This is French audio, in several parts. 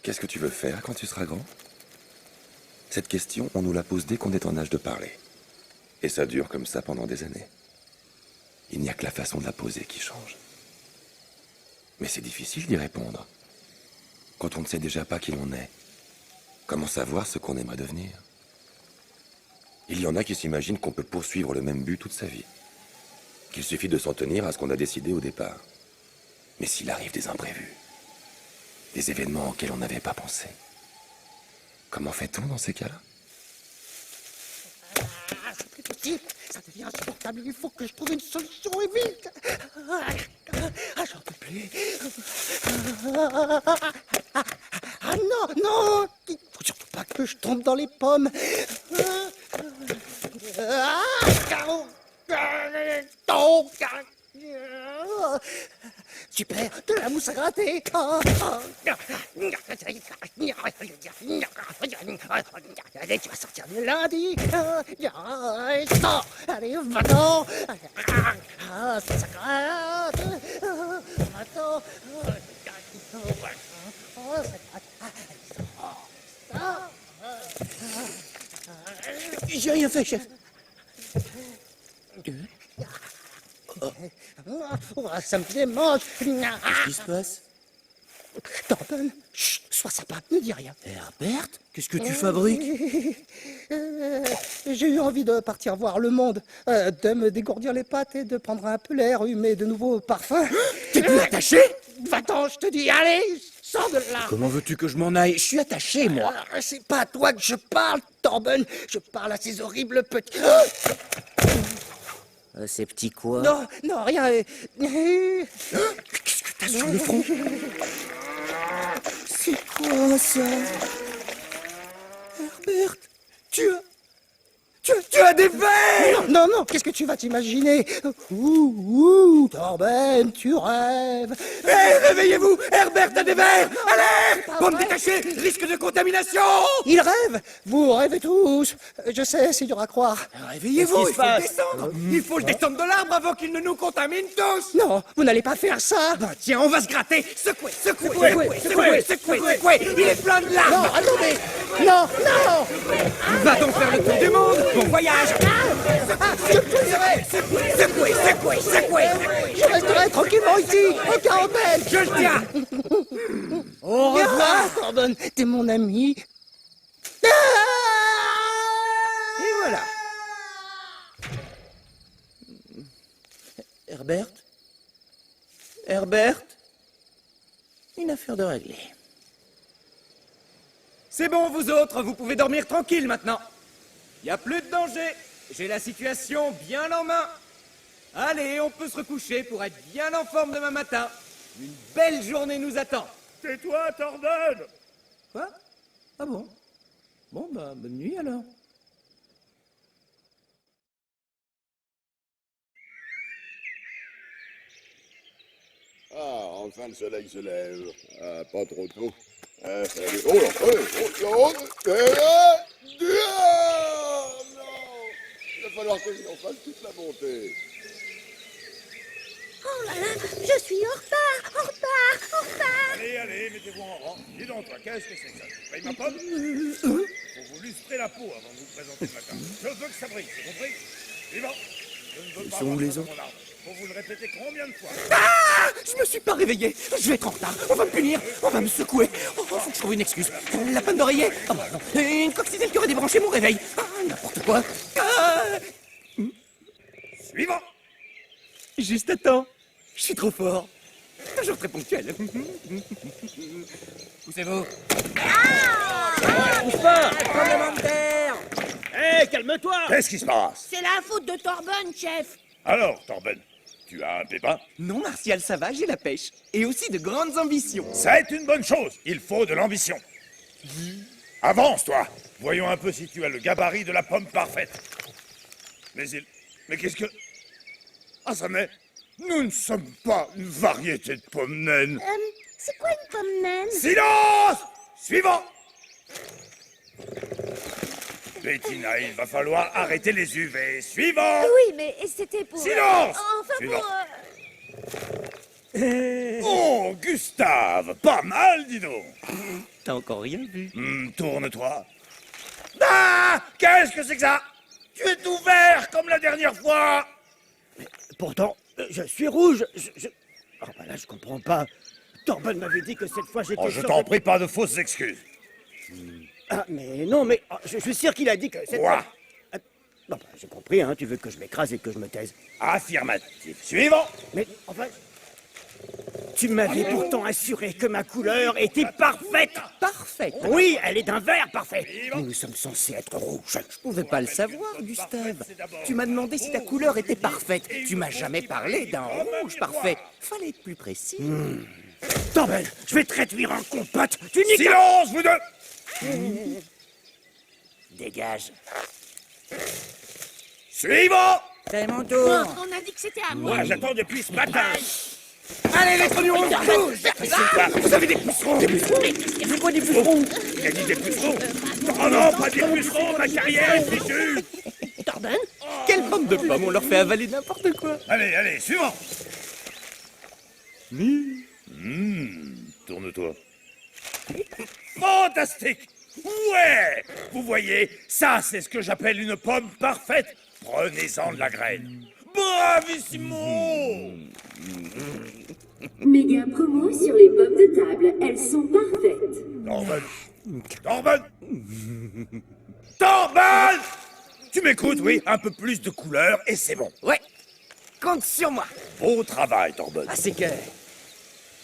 Qu'est-ce que tu veux faire quand tu seras grand? Cette question, on nous la pose dès qu'on est en âge de parler. Et ça dure comme ça pendant des années. Il n'y a que la façon de la poser qui change. Mais c'est difficile d'y répondre. Quand on ne sait déjà pas qui l'on est, comment savoir ce qu'on aimerait devenir? Il y en a qui s'imaginent qu'on peut poursuivre le même but toute sa vie. Qu'il suffit de s'en tenir à ce qu'on a décidé au départ. Mais s'il arrive des imprévus, des événements auxquels on n'avait pas pensé, comment fait-on dans ces cas-là? C'est plus possible, ça devient insupportable, il faut que je trouve une solution et vite. J'en peux plus. Non, non, il faut surtout pas que je tombe dans les pommes. Super, de la mousse à gratter. Allez, tu vas sortir de lundi. Non, allez, va-t'en. Ça gratte. Va-t'en. J'ai rien fait, chef. Ça me démange. Qu'est-ce qui se passe? Torben, chut, sois sympa, ne dis rien. Herbert, qu'est-ce que tu fabriques? J'ai eu envie de partir voir le monde, de me dégourdir les pattes et de prendre un peu l'air, humer de nouveaux parfums. T'es plus attaché? Va-t'en, je te dis, allez, sors de là. Comment veux-tu que je m'en aille? Je suis attaché, moi. C'est pas à toi que je parle, Torben. Je parle à ces horribles petits... Ces petits quoi? Non, non, rien. Qu'est-ce que t'as sur le front? C'est quoi ça? Herbert, tu as des vers! Non, non, qu'est-ce que tu vas t'imaginer? Ouh, Torben, tu rêves. Hé, réveillez-vous! Herbert a des vers! Allez! Bande détachée! Risque de contamination! Il rêve. Vous rêvez tous. Je sais, c'est dur à croire. Réveillez-vous! Il faut le descendre! Il faut le descendre de l'arbre avant qu'il ne nous contamine tous! Non, vous n'allez pas faire ça. Ben tiens, on va se gratter! Secouez, secouez, secouez, secouez! Il est plein de Non, larmes! attendez. Non, non. Va donc faire le tour du monde! Bon voyage! Secouez, secouez, secouez! Je resterai tranquillement ici, en quarantaine. Je le tiens! Au revoir! Torben, t'es mon ami. Et voilà! Herbert? Herbert? Une affaire de régler. C'est bon, vous autres, vous pouvez dormir tranquille maintenant. Il n'y a plus de danger. J'ai la situation bien en main. Allez, on peut se recoucher pour être bien en forme demain matin. Une belle journée nous attend. Tais-toi, Torben! Quoi? Ah bon? Bon, bah, bonne nuit alors. Ah, enfin le soleil se lève. Ah, pas trop tôt. Allez. Oh là, oh, oh, non! Il va falloir que je en fasse toute la montée. Oh là là, je suis en retard. Allez, mettez-vous en rang. Dis donc, toi, qu'est-ce que c'est que ça? Tu payes ma pomme? Faut vous lustrer la peau avant de vous présenter le matin. Je veux que ça brille, c'est compris? Vivant! Je ne veux pas sont où voir les ça dans autres? mon arbre. Faut vous le répéter combien de fois? Ah! Je me suis pas réveillé. Je vais être en retard. On va me punir. On va me secouer. Oh, faut que je trouve une excuse. La panne d'oreiller. Oh, bah non. Une coccinelle qui aurait débranché mon réveil. Ah, n'importe quoi. Ah! Suivant! Juste à temps. Je suis trop fort. Toujours très ponctuel. Poussez-vous. Bouge pas! Tremblement de terre! Hé, calme-toi. Qu'est-ce qui se passe? C'est la faute de Torben, chef. Alors, Torben, tu as un pépin? Non, Martial, ça va, j'ai la pêche. Et aussi de grandes ambitions. C'est une bonne chose. Il faut de l'ambition. Avance, toi. Voyons un peu si tu as le gabarit de la pomme parfaite. Mais qu'est-ce que... Ah, ça m'est... Nous ne sommes pas une variété de pommes naines. C'est quoi une pomme naine? Silence! Suivant! Bettina, il va falloir arrêter les UV. Suivant! Oui, mais c'était pour... Silence! Enfin Suivant. pour... Oh, Gustave! Pas mal, dis donc! T'as encore rien vu. Tourne-toi. Ah! Qu'est-ce que c'est que ça? Tu es tout vert comme la dernière fois! Pourtant, je suis rouge. Ah bah là, je comprends pas. Torben m'avait dit que cette fois j'étais... Oh, je t'en prie, pas de fausses excuses. Ah, mais non, mais je suis sûr qu'il a dit que cette Quoi? fois... Ah, non, bah, j'ai compris, hein, tu veux que je m'écrase et que je me taise. Affirmatif. Suivant! Mais, enfin... Tu m'avais pourtant assuré que ma couleur était parfaite. Parfait. Oui, elle est d'un vert parfait. Nous sommes censés être rouges. Je pouvais pas le savoir, Gustave. Tu m'as demandé si ta couleur était parfaite. Tu m'as jamais parlé d'un rouge parfait. Fallait être plus précis. Torben, je vais te réduire en compote. Tu n'y... Silence, vous deux! Dégage. Suivant! C'est mon tour. On a dit que c'était à moi. Moi, j'attends depuis ce matin. Allez, les truands, bouge. Vous avez des pucerons! Des pucerons! C'est quoi des pucerons? Il a dit des pucerons! Oh non, pas des pucerons! Ma carrière est fichue! Torben? Quelle bande de pommes, on leur fait avaler n'importe quoi. Allez, suivant! Tourne-toi. Fantastique! Ouais! Vous voyez, ça, c'est ce que j'appelle une pomme parfaite. Prenez-en de la graine. Bravissimo! Méga promo sur les pommes de table, elles sont parfaites. Torben! Tu m'écoutes, oui? Un peu plus de couleur et c'est bon. Ouais, compte sur moi. Beau travail, Torben. Ah, c'est que...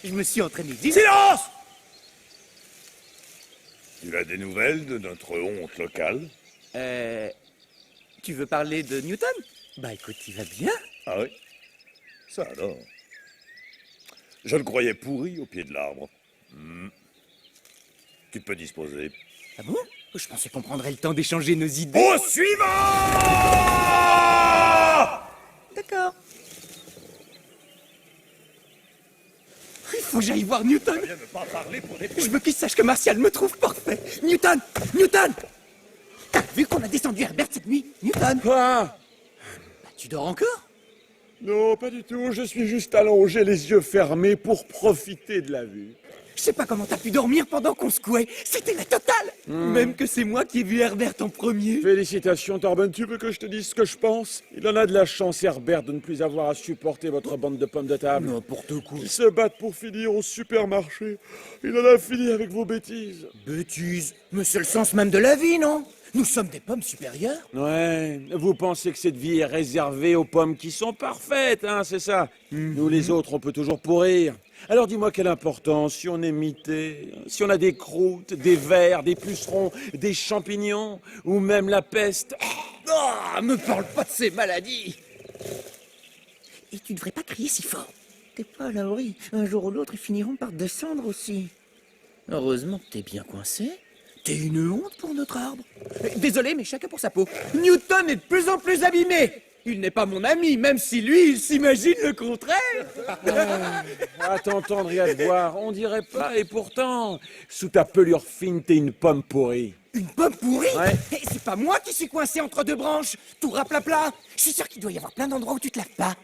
je me suis entraîné 10... Silence! Tu as des nouvelles de notre honte locale? Tu veux parler de Newton? Bah écoute, il va bien. Ah oui? Ça alors. Je le croyais pourri au pied de l'arbre. Tu peux disposer. Ah bon? Je pensais qu'on prendrait le temps d'échanger nos idées. Au suivant! D'accord. Il faut que j'aille voir Newton. Viens ne pas parler pour des Je veux qu'il sache que Martial me trouve parfait. Newton! Newton! T'as vu qu'on a descendu Herbert cette nuit? Newton! Quoi? Bah, tu dors encore? Non, pas du tout. Je suis juste allongé, les yeux fermés, pour profiter de la vue. Je sais pas comment t'as pu dormir pendant qu'on secouait. C'était la totale! Même que c'est moi qui ai vu Herbert en premier. Félicitations, Torben. Tu veux que je te dise ce que je pense? Il en a de la chance, Herbert, de ne plus avoir à supporter votre bande de pommes de table. N'importe quoi. Ils se battent pour finir au supermarché. Il en a fini avec vos bêtises. Bêtise. Mais c'est le sens même de la vie, non? Nous sommes des pommes supérieures. Ouais, vous pensez que cette vie est réservée aux pommes qui sont parfaites, hein, c'est ça? Nous, les autres, on peut toujours pourrir. Alors dis-moi quelle importance si on est mité, si on a des croûtes, des vers, des pucerons, des champignons, ou même la peste. Ah, me parle pas de ces maladies. Et tu devrais pas crier si fort. T'es pas à l'abri. Un jour ou l'autre, ils finiront par descendre aussi. Heureusement que t'es bien coincé. T'es une honte pour notre arbre. Désolé, mais chacun pour sa peau. Newton est de plus en plus abîmé. Il n'est pas mon ami, même si lui, il s'imagine le contraire. À t'entendre et à te voir, on dirait pas, et pourtant, sous ta pelure fine, t'es une pomme pourrie. Une pomme pourrie? Ouais. Et c'est pas moi qui suis coincé entre deux branches. Tout raplapla. Je suis sûr qu'il doit y avoir plein d'endroits où tu te laves pas.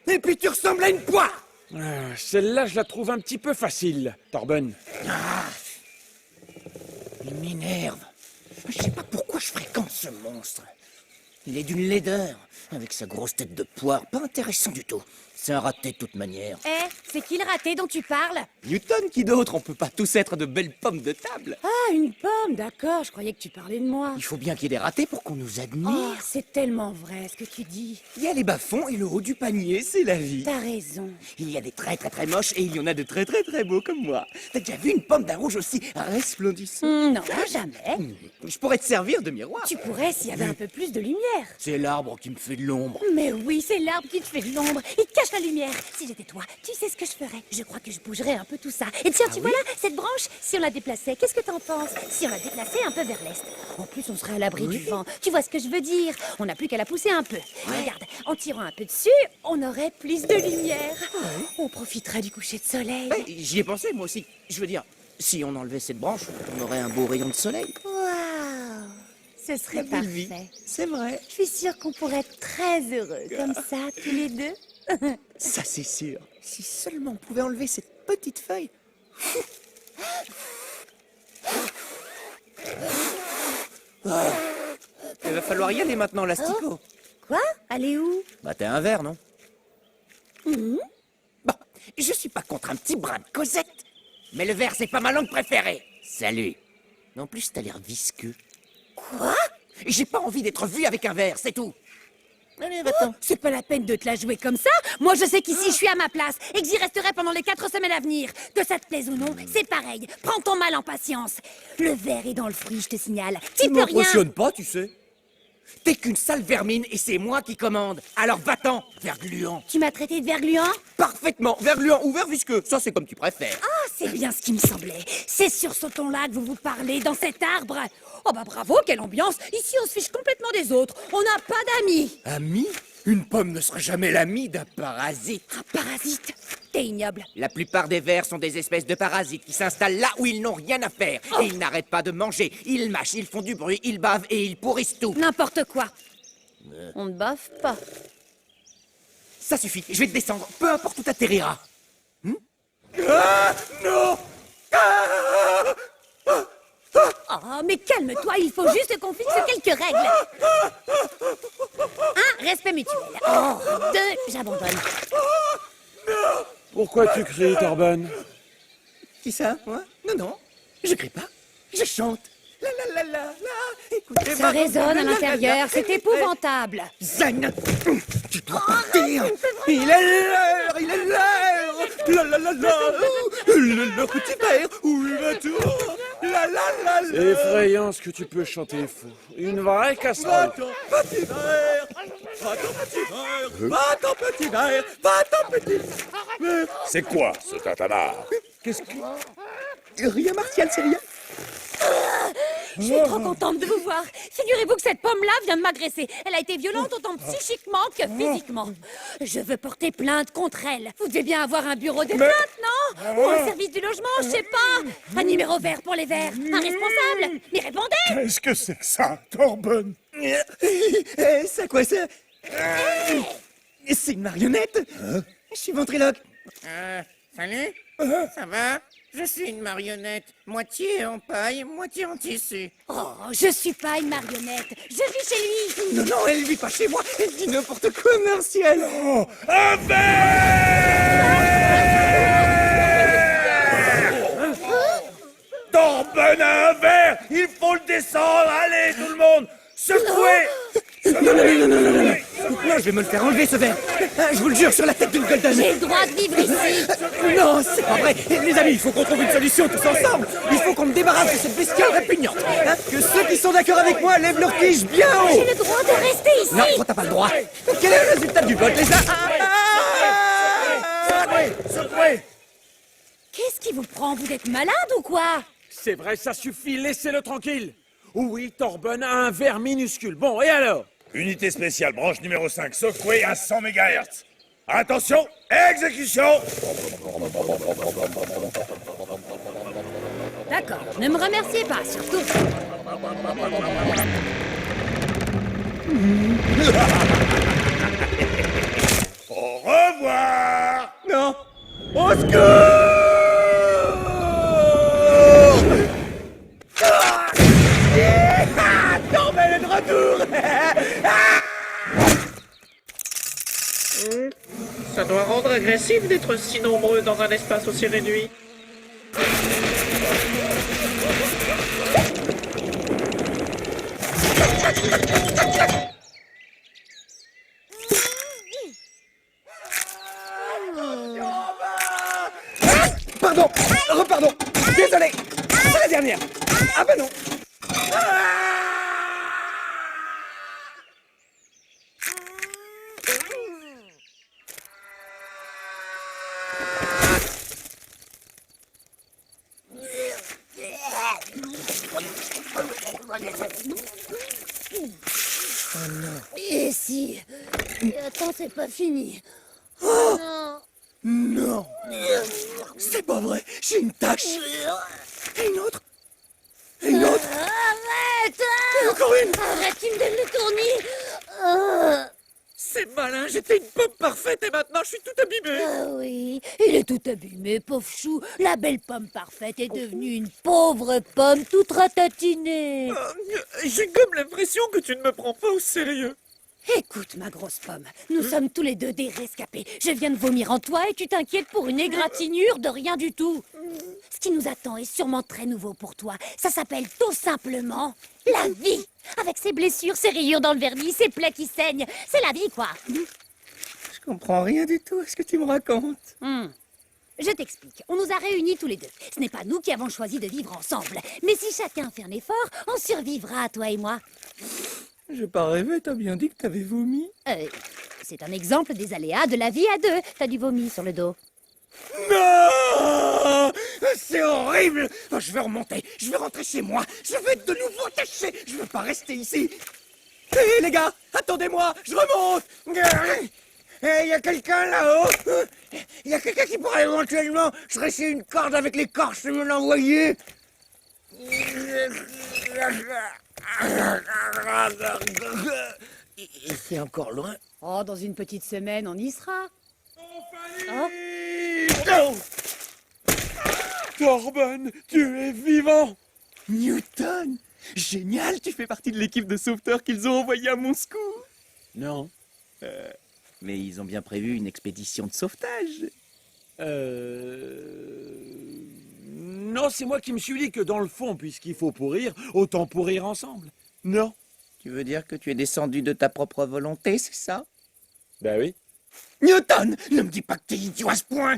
Et puis tu ressembles à une poire. Celle-là, je la trouve un petit peu facile, Torben. Il m'énerve. Je sais pas pourquoi je fréquente ce monstre. Il est d'une laideur, avec sa grosse tête de poire, pas intéressant du tout. C'est un raté de toute manière. Eh, c'est qui le raté dont tu parles? Newton, qui d'autre? On peut pas tous être de belles pommes de table. Ah, une pomme, d'accord, je croyais que tu parlais de moi. Il faut bien qu'il y ait des ratés pour qu'on nous admire. Oh, c'est tellement vrai ce que tu dis. Il y a les bas-fonds et le haut du panier, c'est la vie. T'as raison. Il y a des très très très moches et il y en a de très très très beaux comme moi. T'as déjà vu une pomme d'un rouge aussi resplendissant? Non, jamais. Je pourrais te servir de miroir. Tu pourrais s'il y avait un peu plus de lumière. C'est l'arbre qui me fait de l'ombre. Mais oui, c'est l'arbre qui te fait de l'ombre. Il te cache la lumière. Si j'étais toi, tu sais ce que je ferais? Je crois que je bougerais un peu tout ça. Et tiens, tu vois là, cette branche, si on la déplaçait, qu'est-ce que t'en penses? Si on la déplaçait un peu vers l'est. En plus, on serait à l'abri du vent. Tu vois ce que je veux dire? On n'a plus qu'à la pousser un peu. Regarde, en tirant un peu dessus, on aurait plus de lumière. On profiterait du coucher de soleil. J'y ai pensé moi aussi. Je veux dire, si on enlevait cette branche, on aurait un beau rayon de soleil. Waouh! Ce serait La belle vie. parfait. C'est vrai. Je suis sûre qu'on pourrait être très heureux comme ça, tous les deux. Ça c'est sûr. Si seulement on pouvait enlever cette petite feuille. Il va falloir y aller maintenant, l'asticot. Quoi? Aller où? Bah t'es un verre, non? Bon, je suis pas contre un petit brin de Cosette. Mais le verre, c'est pas ma langue préférée. Salut. En plus, t'as l'air visqueux. Quoi? J'ai pas envie d'être vu avec un verre, c'est tout. Allez, va-t'en. C'est pas la peine de te la jouer comme ça. Moi, je sais qu'ici, je suis à ma place et que j'y resterai pendant les 4 semaines à venir. Que ça te plaise ou non, c'est pareil. Prends ton mal en patience. Le verre est dans le fruit, je te signale. Tu peux rien. Pas, tu sais. T'es qu'une sale vermine et c'est moi qui commande. Alors va-t'en, verre gluant. Tu m'as traité de verre gluant? Parfaitement, verre gluant ou verre visqueux. Ça, c'est comme tu préfères. Ah, c'est bien ce qui me semblait. C'est sur ce ton-là que vous vous parlez dans cet arbre. Oh bah bravo, quelle ambiance. Ici, on se fiche complètement des autres. On n'a pas d'amis. Ami? Une pomme ne sera jamais l'ami d'un parasite. Un parasite? T'es ignoble. La plupart des vers sont des espèces de parasites qui s'installent là où ils n'ont rien à faire. Et ils n'arrêtent pas de manger. Ils mâchent, ils font du bruit, ils bavent et ils pourrissent tout. N'importe quoi. On ne baffe pas. Ça suffit, je vais te descendre, peu importe où t'atterriras. Ah, non! Oh, mais calme-toi, il faut juste qu'on fixe quelques règles. 1, respect mutuel. Oh, 2, j'abandonne. Pourquoi tu cries, Torben? Qui ça, moi? Non, non, je crie pas, je chante. La la la la la, écoutez Ça résonne à l'intérieur, c'est épouvantable. Zang! Tu dois partir! Il est l'heure! Il est l'heure! La la la la! Le petit verre! Où vas-tu? La la la C'est la! effrayant ce que tu peux chanter, fou. Une vraie casserole. Va-t'en, petit verre! Va-t'en, petit verre! Va-t'en, petit verre! Va-t'en, petit verre! C'est quoi, ce tintamarre? Qu'est-ce que... Rien, Martial, c'est rien. Je suis trop contente de vous voir. Figurez-vous que cette pomme-là vient de m'agresser. Elle a été violente autant psychiquement que physiquement. Je veux porter plainte contre elle. Vous devez bien avoir un bureau des plaintes, non? Ou un service du logement, je sais pas. Un numéro vert pour les verts. Un responsable. Mais répondez! Qu'est-ce que c'est que ça, Torben? C'est quoi ça? C'est une marionnette. Je suis ventriloque. Salut, ça va? Je suis une marionnette, moitié en paille, moitié en tissu. Oh, je suis pas une marionnette. Je vis chez lui. Non, non, elle vit pas chez moi. Elle dit n'importe quoi, Martial. Oh, un verre! Torben a un verre! Il faut le descendre! Allez, tout le monde! Secouez! Non, je vais me le faire enlever, ce verre. Je vous le jure, sur la tête d'une golden. J'ai le droit de vivre ici. Non, c'est pas vrai. Les amis, il faut qu'on trouve une solution tous ensemble. Il faut qu'on me débarrasse de cette bestiole répugnante. Que ceux qui sont d'accord avec moi lèvent leur tige bien haut. J'ai le droit de rester ici. Non, toi, t'as pas le droit. Quel est le résultat du vote, les gars? Secouez! Qu'est-ce qui vous prend? Vous êtes malade ou quoi? C'est vrai, ça suffit, laissez-le tranquille. Oui, Torben a un verre minuscule. Bon, et alors? Unité spéciale, branche numéro 5, secouée à 100 MHz. Attention, exécution! D'accord, ne me remerciez pas, surtout. Au revoir! Non. Au secours! Torben est de retour! Ça doit rentrer. ordre agressif d'être si nombreux dans un espace aussi réduit. Pardon, repardon, désolé, c'est la dernière. Ah bah non. Et si... Attends, c'est pas fini. Oh non. Non, c'est pas vrai, j'ai une tache. Et une autre. Et une autre. Arrête. Et encore une. Arrête, tu me donnes le tournis. Ah. C'est malin, j'étais une pomme parfaite et maintenant je suis tout abîmé. Ah oui, il est tout abîmé, pauvre chou. La belle pomme parfaite est devenue une pauvre pomme toute ratatinée. J'ai comme l'impression que tu ne me prends pas au sérieux. Écoute, ma grosse pomme, nous sommes tous les deux des rescapés. Je viens de vomir en toi et tu t'inquiètes pour une égratignure de rien du tout. Ce qui nous attend est sûrement très nouveau pour toi. Ça s'appelle tout simplement la vie. Avec ses blessures, ses rayures dans le vernis, ses plaies qui saignent. C'est la vie, quoi. Je comprends rien du tout à ce que tu me racontes. Je t'explique. On nous a réunis tous les deux. Ce n'est pas nous qui avons choisi de vivre ensemble. Mais si chacun fait un effort, on survivra, toi et moi. J'ai pas rêvé, t'as bien dit que t'avais vomi. C'est un exemple des aléas de la vie à deux. T'as du vomi sur le dos. Non, c'est horrible. Oh, je vais remonter, je vais rentrer chez moi. Je vais être de nouveau attaché. Je veux pas rester ici. Hé les gars, attendez-moi, je remonte. Il y a quelqu'un là-haut. Il y a quelqu'un qui pourrait éventuellement tresser une corde avec l'écorce et me l'envoyer. Et c'est encore loin. Oh, dans une petite semaine, on y sera. Oh. Torben, tu es vivant! Newton, génial, tu fais partie de l'équipe de sauveteurs qu'ils ont envoyé à mon secours. Non. Mais ils ont bien prévu une expédition de sauvetage. Non, c'est moi qui me suis dit que dans le fond, puisqu'il faut pourrir, autant pourrir ensemble. Non. Tu veux dire que tu es descendu de ta propre volonté, c'est ça? Ben oui. Newton, ne me dis pas que t'es idiot à ce point.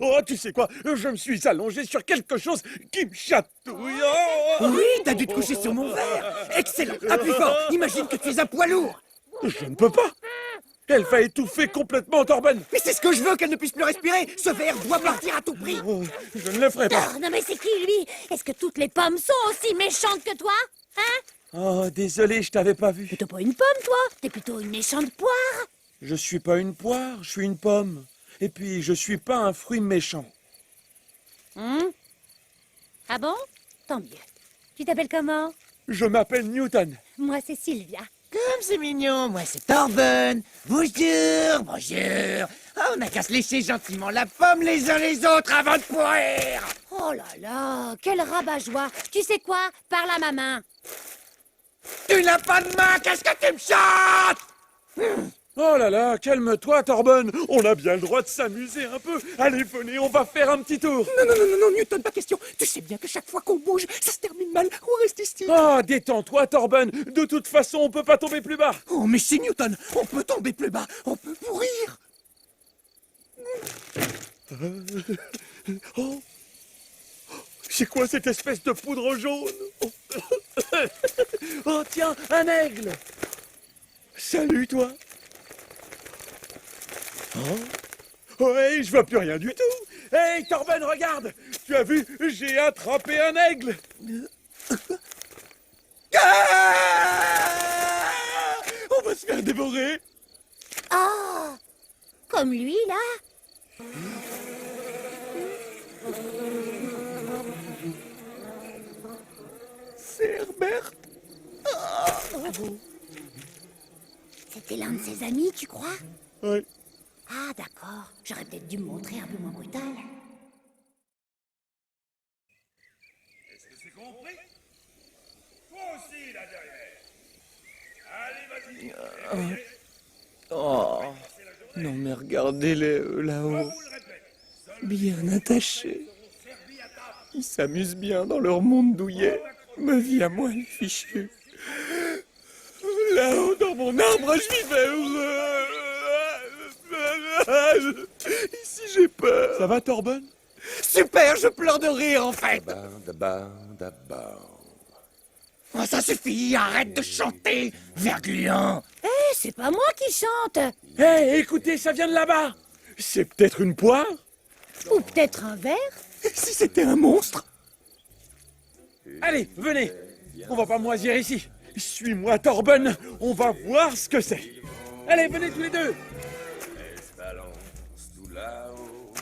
Oh, tu sais quoi? Je me suis allongé sur quelque chose qui me chatouille. Oui, t'as dû te coucher sur mon verre. Excellent, appuie fort. Imagine que tu es un poids lourd. Je ne peux pas. Elle va étouffer complètement Torben. Mais c'est ce que je veux, qu'elle ne puisse plus respirer. Ce verre doit partir à tout prix. Je ne le ferai pas. Non, mais c'est qui, lui? Est-ce que toutes les pommes sont aussi méchantes que toi? Hein? Oh, désolé, je t'avais pas vu. Mais t'es pas une pomme, toi. T'es plutôt une méchante poire. Je suis pas une poire, je suis une pomme. Et puis, je suis pas un fruit méchant. Ah bon? Tant mieux. Tu t'appelles comment? Je m'appelle Newton. Moi, c'est Sylvia. Comme c'est mignon, moi c'est Torben. Bonjour, bonjour. On n'a qu'à se lécher gentiment la pomme les uns les autres avant de pourrir. Oh là là, quel rabat-joie. Tu sais quoi? Parle à ma main. Tu n'as pas de main, qu'est-ce que tu me chantes? Oh là là, calme-toi, Torben. On a bien le droit de s'amuser un peu. Allez, venez, on va faire un petit tour. Non, Newton, pas question. Tu sais bien que chaque fois qu'on bouge, ça se termine mal. On reste ici. Oh, détends-toi, Torben. De toute façon, on peut pas tomber plus bas. Oh, mais si, Newton, on peut tomber plus bas. On peut pourrir. Oh. C'est quoi cette espèce de poudre jaune? Oh, tiens, un aigle. Salut, toi. Oh, hey, je vois plus rien du tout. Hey, Torben, regarde. Tu as vu, j'ai attrapé un aigle. On va se faire dévorer. Ah! Comme lui, là? C'est Herbert. C'était l'un de ses amis, tu crois? Oui. Ah, d'accord. J'aurais peut-être dû me montrer un peu moins brutal. Est-ce que c'est compris? Toi aussi, là derrière. Oh, non mais regardez-les, eux, là-haut. Bien attachés. Ils s'amusent bien dans leur monde douillet. Ma vie à moi, elle est fichue. Là-haut, dans mon arbre, je vivais heureux. Ici, j'ai peur. Ça va, Torben? Super, je pleure de rire, en fait. Oh, ça suffit, arrête de chanter, Vergluant. Hé, c'est pas moi qui chante. Hé, écoutez, ça vient de là-bas. C'est peut-être une poire? Ou peut-être un verre. Si c'était un monstre. Allez, venez. On va pas moisir ici. Suis-moi, Torben. On va voir ce que c'est. Allez, venez tous les deux.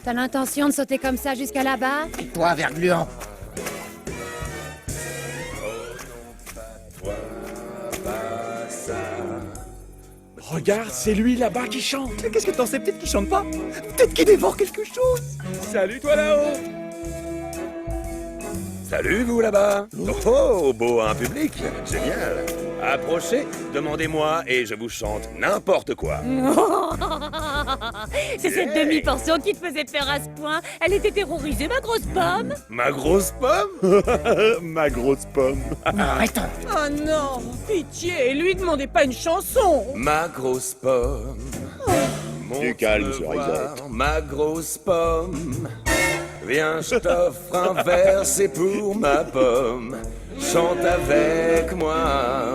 T'as l'intention de sauter comme ça jusqu'à là-bas? Et toi, Vergluant? Regarde, c'est lui là-bas qui chante. Mais qu'est-ce que t'en sais? Peut-être qu'il chante pas. Peut-être qu'il dévore quelque chose. Salut, toi là-haut. Salut, vous là-bas. Oh, beau un public. Génial. Approchez, demandez-moi et je vous chante n'importe quoi. C'est cette demi-portion qui te faisait peur à ce point. Elle était terrorisée, ma grosse pomme. Ma grosse pomme? Ma grosse pomme. Arrête. Oh non, pitié, lui demandez pas une chanson. Ma grosse pomme. Du calme, ce Isaac. Ma grosse pomme. Viens, je t'offre un verre, c'est pour ma pomme. Chante avec moi.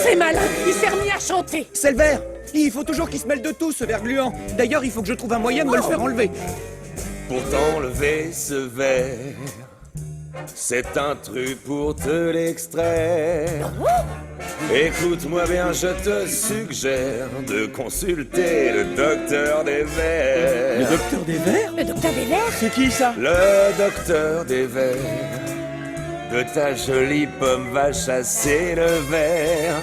C'est malin, il s'est remis à chanter. C'est le verre. Il faut toujours qu'il se mêle de tout, ce Vergluant. D'ailleurs, il faut que je trouve un moyen de me le faire enlever. Pour t'enlever ce verre, c'est un truc pour te l'extraire. Écoute-moi bien, je te suggère de consulter le docteur des vers. Le docteur des vers? Le docteur des vers? C'est qui ça? Le docteur des vers. De ta jolie pomme va chasser le ver.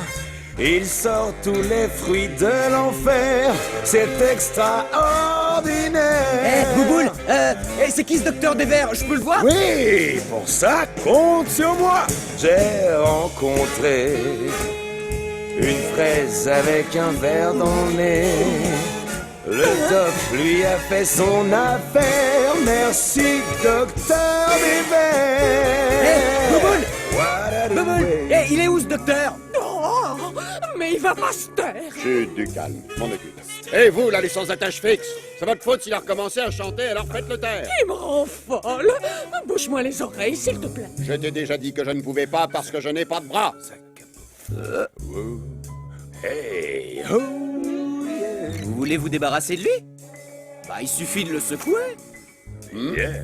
Il sort tous les fruits de l'enfer. C'est extraordinaire. Bouboule, c'est qui ce docteur des vers? Je peux le voir? Oui, pour ça, compte sur moi. J'ai rencontré une fraise avec un verre dans le nez. Le doc lui a fait son affaire. Merci, docteur des vers. Bouboule, il est où ce docteur? Oh, mais il va pas se taire. Chut, du calme, m'en occupe. Et vous, là, les sans attache fixe, c'est votre faute s'il a recommencé à chanter, alors faites-le taire. Il me rend folle. Bouche-moi les oreilles, s'il te plaît. Je t'ai déjà dit que je ne pouvais pas parce que je n'ai pas de bras. Hey, oh, yeah. Vous voulez vous débarrasser de lui? Bah, il suffit de le secouer.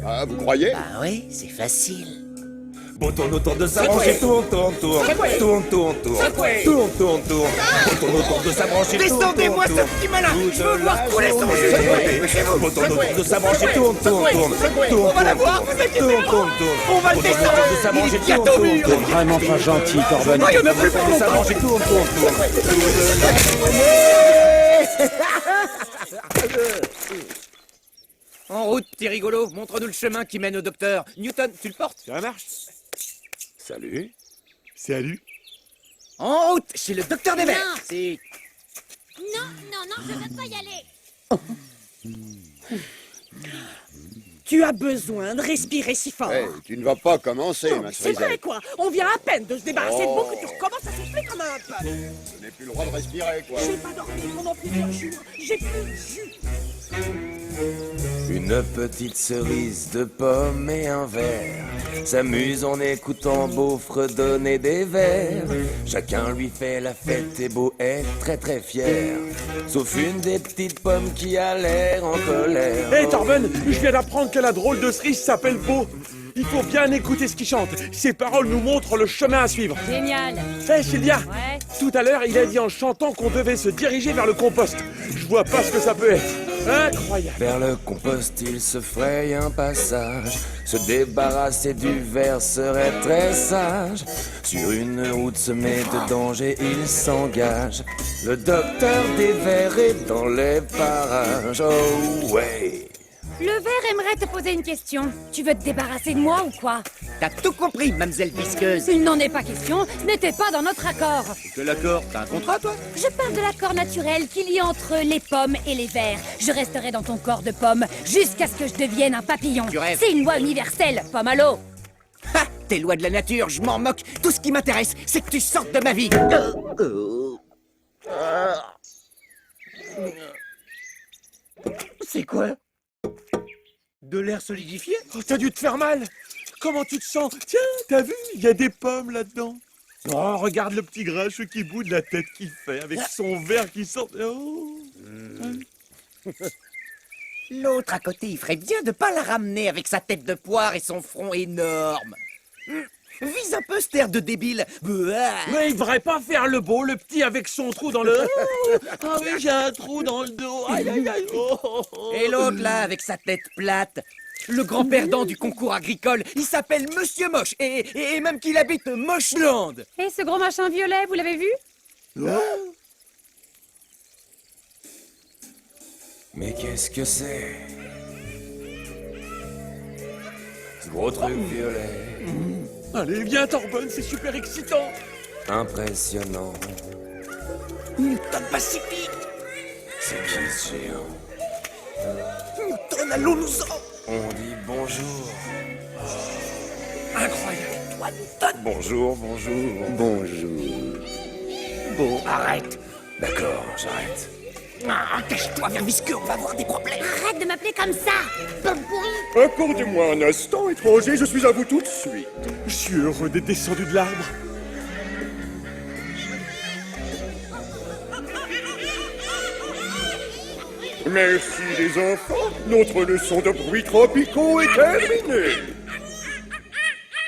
Ah, vous croyez? Ah oui, c'est facile. Bouton autour de sa branche et tourne, tourne, tourne. Tourne, tourne, tourne. Tourne, tourne, tourne. Bouton autour de sa branche et tourne, tourne, Descendez-moi ce petit malin. Je veux voir couler son jus. Bouton autour de sa branche et tourne, tourne, tourne. On va la voir, vous inquiétez pas. On va le descendre. Il est bientôt mûr. T'es vraiment pas gentil, Torben. Il y en a plus pour longtemps. Tourne, tourne, tourne. En route, petit rigolo. Montre-nous le chemin qui mène au docteur. Newton, tu le portes? Ça marche? Salut. Salut. En route, chez le docteur des vers. Non. C'est... Non, je veux pas y aller. Tu as besoin de respirer si fort. Hey, tu ne vas pas commencer, ma C'est vrai cerisette. quoi. On vient à peine de se débarrasser de beaucoup, tu recommences à souffler comme un peu. Je n'ai plus le droit de respirer, quoi. J'ai pas dormi pendant plusieurs jours. J'ai plus de jus. Une petite cerise de pomme et un verre s'amuse en écoutant Beau fredonner des vers. Chacun lui fait la fête et Beau est très très fier. Sauf une des petites pommes qui a l'air en colère. Hé, Torben, je viens d'apprendre que la drôle de cerise s'appelle Beau. Il faut bien écouter ce qu'il chante. Ses paroles nous montrent le chemin à suivre. Génial. Hé, Sylvia, Ouais. tout à l'heure, il a dit en chantant qu'on devait se diriger vers le compost. Je vois pas ce que ça peut être. Incroyable. Vers le compost, il se fraye un passage. Se débarrasser du verre serait très sage. Sur une route semée de dangers, il s'engage. Le docteur des vers est dans les parages. Oh ouais. Le verre aimerait te poser une question. Tu veux te débarrasser de moi ou quoi? T'as tout compris, mademoiselle visqueuse. Il n'en est pas question, ce n'était pas dans notre accord. Quel accord? T'as un contrat, toi? Je parle de l'accord naturel qu'il y a entre les pommes et les vers. Je resterai dans ton corps de pomme jusqu'à ce que je devienne un papillon. Tu rêves. C'est une loi universelle, pomme à l'eau. Ha! Tes lois de la nature, je m'en moque. Tout ce qui m'intéresse, c'est que tu sortes de ma vie. C'est quoi? De l'air solidifié? Oh, t'as dû te faire mal. Comment tu te sens? Tiens, t'as vu? Il y a des pommes là-dedans. Oh, regarde le petit grincheux qui boude, la tête qu'il fait, avec son verre qui sort. Oh. L'autre à côté, il ferait bien de pas la ramener avec sa tête de poire et son front énorme. Vise un peu cette air de débile. Mais il devrait pas faire le beau, le petit avec son trou dans le... Ah oui, j'ai un trou dans le dos. Aïe, aïe, aïe. Et l'autre là, avec sa tête plate. Le grand perdant du concours agricole, il s'appelle Monsieur Moche, et même qu'il habite Mocheland. Et ce gros machin violet, vous l'avez vu? Mais qu'est-ce que c'est? Ce gros truc violet. Allez, viens, Torbonne, c'est super excitant. Impressionnant. Newton Pacifique. C'est qui ce géant? Newton, allons-nous-en. On dit bonjour. Incroyable, toi, Newton. Bonjour, bonjour, bonjour. Bon, arrête. D'accord, j'arrête. Ah, cache-toi vers Visqueux, on va avoir des problèmes. Arrête de m'appeler comme ça, pomme pourrie. Accordez-moi un instant, étranger, je suis à vous tout de suite. Je suis heureux d'être descendu de l'arbre. Merci les enfants, notre leçon de bruits tropicaux est terminée.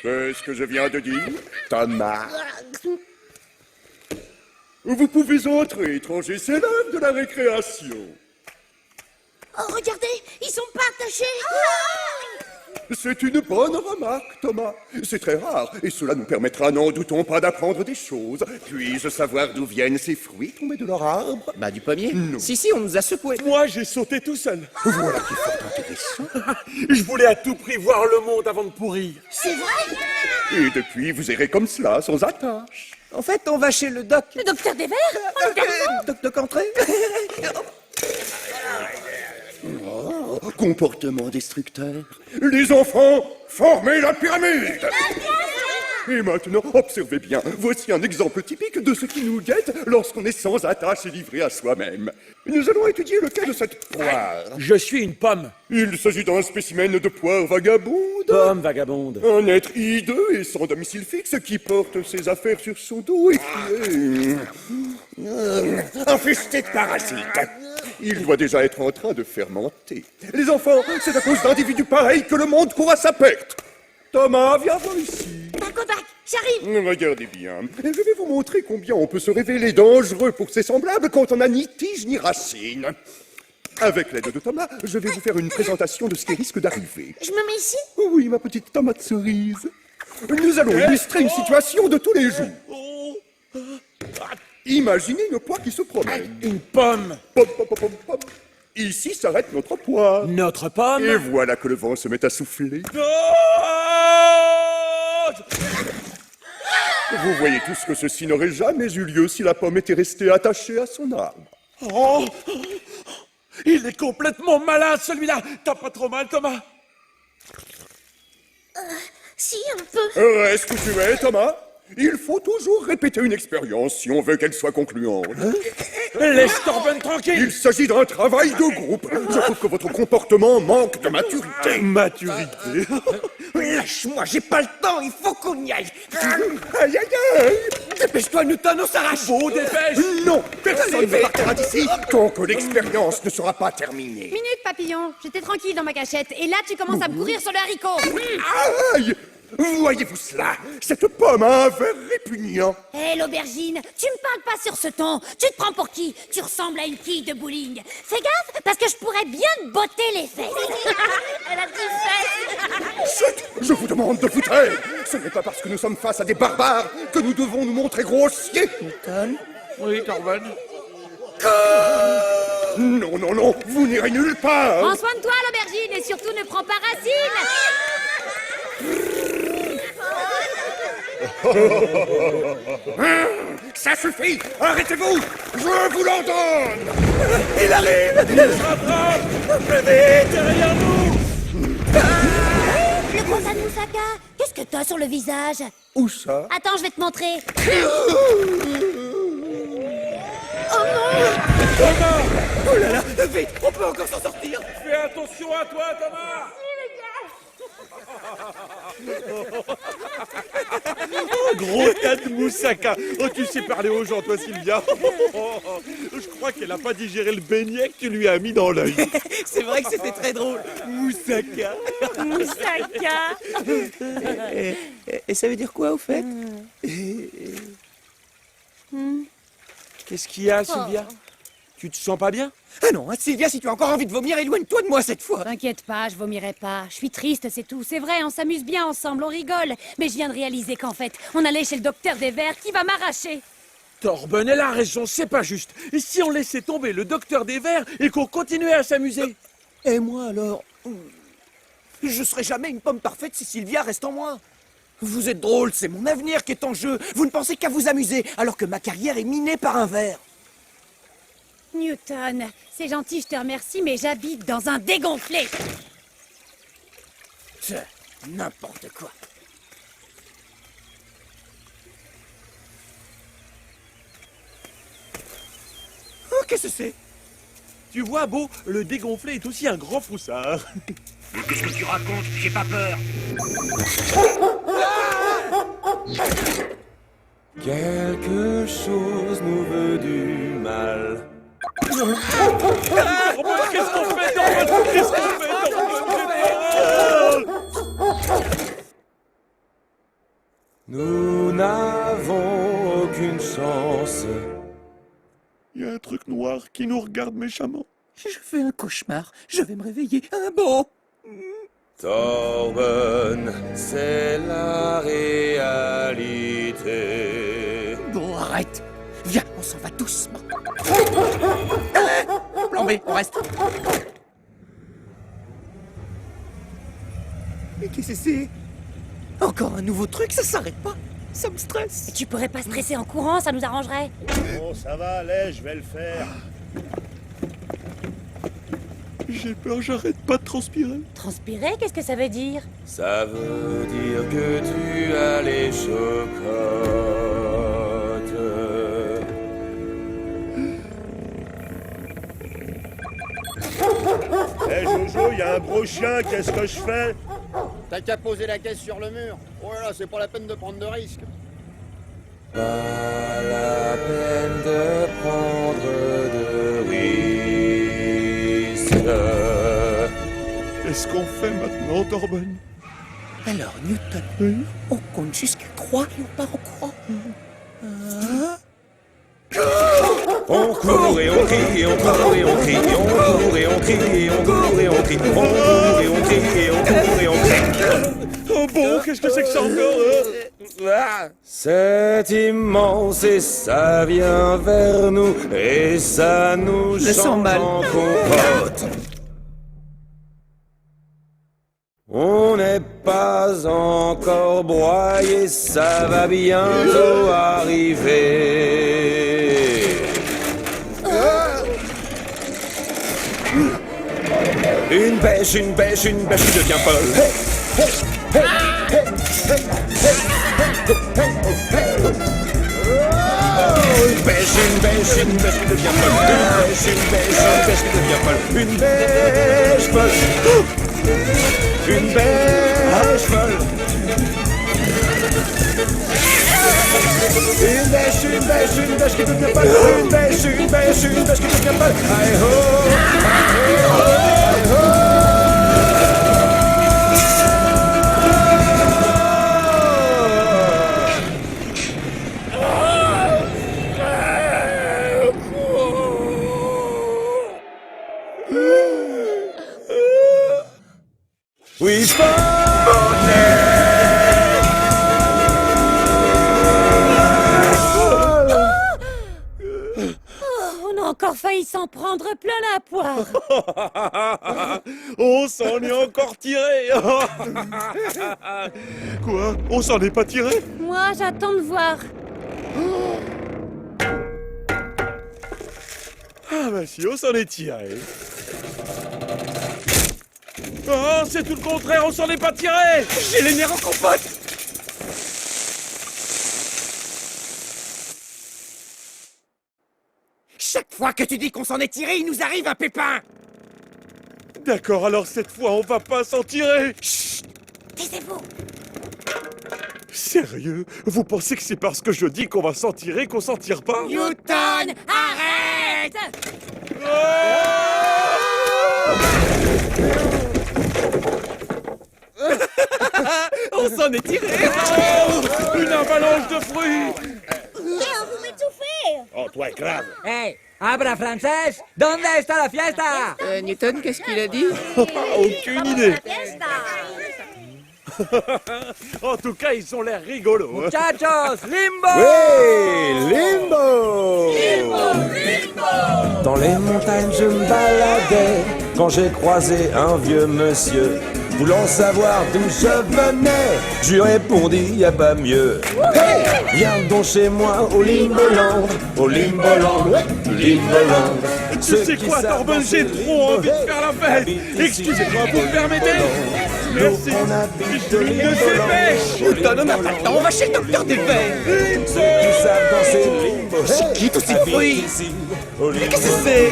Qu'est-ce que je viens de dire? Thomas. Vous pouvez entrer, étranger, c'est l'heure de la récréation. Oh, regardez, ils sont pas attachés. C'est une bonne remarque, Thomas. C'est très rare, et cela nous permettra, n'en doutons pas, d'apprendre des choses. Puis-je savoir d'où viennent ces fruits tombés de leur arbre? Bah, du pommier? Non. Si, on nous a secoués. Moi, j'ai sauté tout seul. Voilà qui est fort intéressant. Je voulais à tout prix voir le monde avant de pourrir. C'est vrai? Et depuis, vous errez comme cela, sans attache. En fait, on va chez le doc. Le docteur des vers? Doc Entrée. Oh, comportement destructeur. Les enfants, formez la pyramide! Et maintenant, observez bien, voici un exemple typique de ce qui nous guette lorsqu'on est sans attache et livré à soi-même. Nous allons étudier le cas de cette poire. Je suis une pomme. Il s'agit d'un spécimen de poire vagabonde. Pomme vagabonde. Un être hideux et sans domicile fixe qui porte ses affaires sur son dos et qui est... infesté de parasites. Il doit déjà être en train de fermenter. Les enfants, c'est à cause d'individus pareils que le monde court à sa perte. Thomas, viens voir ici. Tac, j'arrive. Regardez bien. Je vais vous montrer combien on peut se révéler dangereux pour ses semblables quand on n'a ni tige ni racine. Avec l'aide de Thomas, je vais vous faire une présentation de ce qui risque d'arriver. Je me mets ici? Oui, ma petite tomate cerise. Nous allons illustrer une situation de tous les jours. Imaginez une poire qui se promène. Une pomme. Pom, pom, pom, pom, pom. Ici s'arrête notre poire. Notre pomme. Et voilà que le vent se met à souffler. Vous voyez tous que ceci n'aurait jamais eu lieu si la pomme était restée attachée à son arbre. Oh, il est complètement malade, celui-là. T'as pas trop mal, Thomas? Si, un peu. Reste où tu es, Thomas. Il faut toujours répéter une expérience si on veut qu'elle soit concluante. Laisse Torbonne tranquille. Il s'agit d'un travail de groupe. Je trouve que votre comportement manque de maturité. Maturité. Lâche-moi, j'ai pas le temps, il faut qu'on y aille. Aïe, aïe, aïe. Dépêche-toi, Newton, on s'arrache. Beau dépêche. Non, personne ne partira d'ici tant que l'expérience ne sera pas terminée. Minute, papillon. J'étais tranquille dans ma cachette. Et là, tu commences à me courir sur le haricot. Aïe! Voyez-vous cela? Cette pomme a un verre répugnant. Hé, l'aubergine, tu me parles pas sur ce ton. Tu te prends pour qui? Tu ressembles à une quille de bowling. Fais gaffe, parce que je pourrais bien te botter les fesses. Elle a des fesses. Chut! Je vous demande de vous taire. Ce n'est pas parce que nous sommes face à des barbares que nous devons nous montrer grossiers. Oui, Torbonne. Non, non, non, vous n'irez nulle part. Prends soin de toi, l'aubergine, et surtout ne prends pas racine. Ça suffit! Arrêtez-vous! Je veux vous l'entendre! Il arrive! Il se rattrape! Plus vite, derrière nous! Le gros de Moussaka, qu'est-ce que t'as sur le visage? Où ça? Attends, je vais te montrer. Thomas! Oh là là, vite, on peut encore s'en sortir. Fais attention à toi, Thomas! Gros tas de moussaka. Oh, tu sais parler aux gens, toi, Sylvia. Je crois qu'elle a pas digéré le beignet que tu lui as mis dans l'œil. C'est vrai que c'était très drôle. Moussaka. Moussaka. Et ça veut dire quoi, au fait? Qu'est-ce qu'il y a, Sylvia? Tu te sens pas bien? Ah non, hein, Sylvia, si tu as encore envie de vomir, éloigne-toi de moi cette fois. T'inquiète pas, je vomirai pas. Je suis triste, c'est tout. C'est vrai, on s'amuse bien ensemble, on rigole. Mais je viens de réaliser qu'en fait, on allait chez le docteur des vers qui va m'arracher. Torben, elle a raison, c'est pas juste. Et si on laissait tomber le docteur des vers et qu'on continuait à s'amuser? Et moi alors? Je serai jamais une pomme parfaite si Sylvia reste en moi. Vous êtes drôle, c'est mon avenir qui est en jeu. Vous ne pensez qu'à vous amuser, alors que ma carrière est minée par un ver. Newton, c'est gentil, je te remercie, mais j'habite dans un dégonflé. Tiens, n'importe quoi. Oh, qu'est-ce que c'est? Tu vois, Beau, le dégonflé est aussi un grand froussard. Mais qu'est-ce que tu racontes? J'ai pas peur! Quelque chose nous veut du mal. Torben, qu'est-ce qu'on fait, Torben? Qu'est-ce qu'on fait, Torben? Nous n'avons aucune chance. Il y a un truc noir qui nous regarde méchamment. Je fais un cauchemar. Je vais me réveiller. Un beau. Torben, c'est la réalité. Bon, arrête. Viens, on s'en va doucement. Plan B, on reste. Mais qu'est-ce que c'est? Encore un nouveau truc, ça s'arrête pas. Ça me stresse. Et tu pourrais pas stresser en courant, ça nous arrangerait. Bon, ça va, allez, je vais le faire. J'ai peur, j'arrête pas de transpirer. Transpirer, qu'est-ce que ça veut dire? Ça veut dire que tu as les chocottes. Hé Jojo, il y a un gros chien, qu'est-ce que je fais? T'as qu'à poser la caisse sur le mur. Oh là là, c'est pas la peine de prendre de risques. Pas la peine de prendre de risques. Qu'est-ce qu'on fait maintenant, Torben? Alors, Newton, on compte jusqu'à 3 et on part en courant. On court et on crie, et on court et on crie, et on court et on crie, et on court et on crie, on court et on crie, et on court et on crie. Oh bon, qu'est-ce que c'est que ça encore? C'est immense et ça vient vers nous, et ça nous sens change mal. en compote. On n'est pas encore broyé, ça va bientôt arriver. Une bêche qui devient folle. Une bêche qui devient folle. Une bêche qui devient folle. Une bêche folle. Une bêche folle. Une bêche qui devient folle. Une bêche qui devient folle. Aïe ho, aïe ho, aïe ho. Oui, On a encore encore failli s'en prendre plein la poire. On s'en est encore tiré. Quoi? On s'en est pas tiré? Moi, j'attends de voir. Ah bah si, on s'en est tiré. Oh, c'est tout le contraire, on s'en est pas tiré. J'ai les nerfs en compote. Chaque fois que tu dis qu'on s'en est tiré, il nous arrive un pépin. D'accord, alors cette fois, on va pas s'en tirer. Chut! Taisez-vous! Sérieux? Vous pensez que c'est parce que je dis qu'on va s'en tirer qu'on s'en tire pas? Newton, arrête! On s'en est tiré. Oh, une avalanche de fruits! Vous m'étouffez! Oh, toi, grave. Hey, abra francés, ¿dónde está la fiesta? Newton, qu'est-ce qu'il a dit? Aucune idée. En tout cas, ils ont l'air rigolos. Hein. Muchachos, limbo! Oui, Limbo! Dans les montagnes, je me baladais quand j'ai croisé un vieux monsieur. Voulant savoir d'où je venais, je lui répondis, y a pas mieux. Hey, viens donc chez moi au Limboland, au Limboland, Limboland. Tu sais quoi, Torben, j'ai trop envie de faire la fête. Excusez-moi, vous me permettez? Merci. Je me dépêche. Newton, on n'a pas le temps, on va chez le docteur des vers. Ceux qui savent danser Limbo. C'est qui tous ces bruits? Mais qu'est-ce que c'est?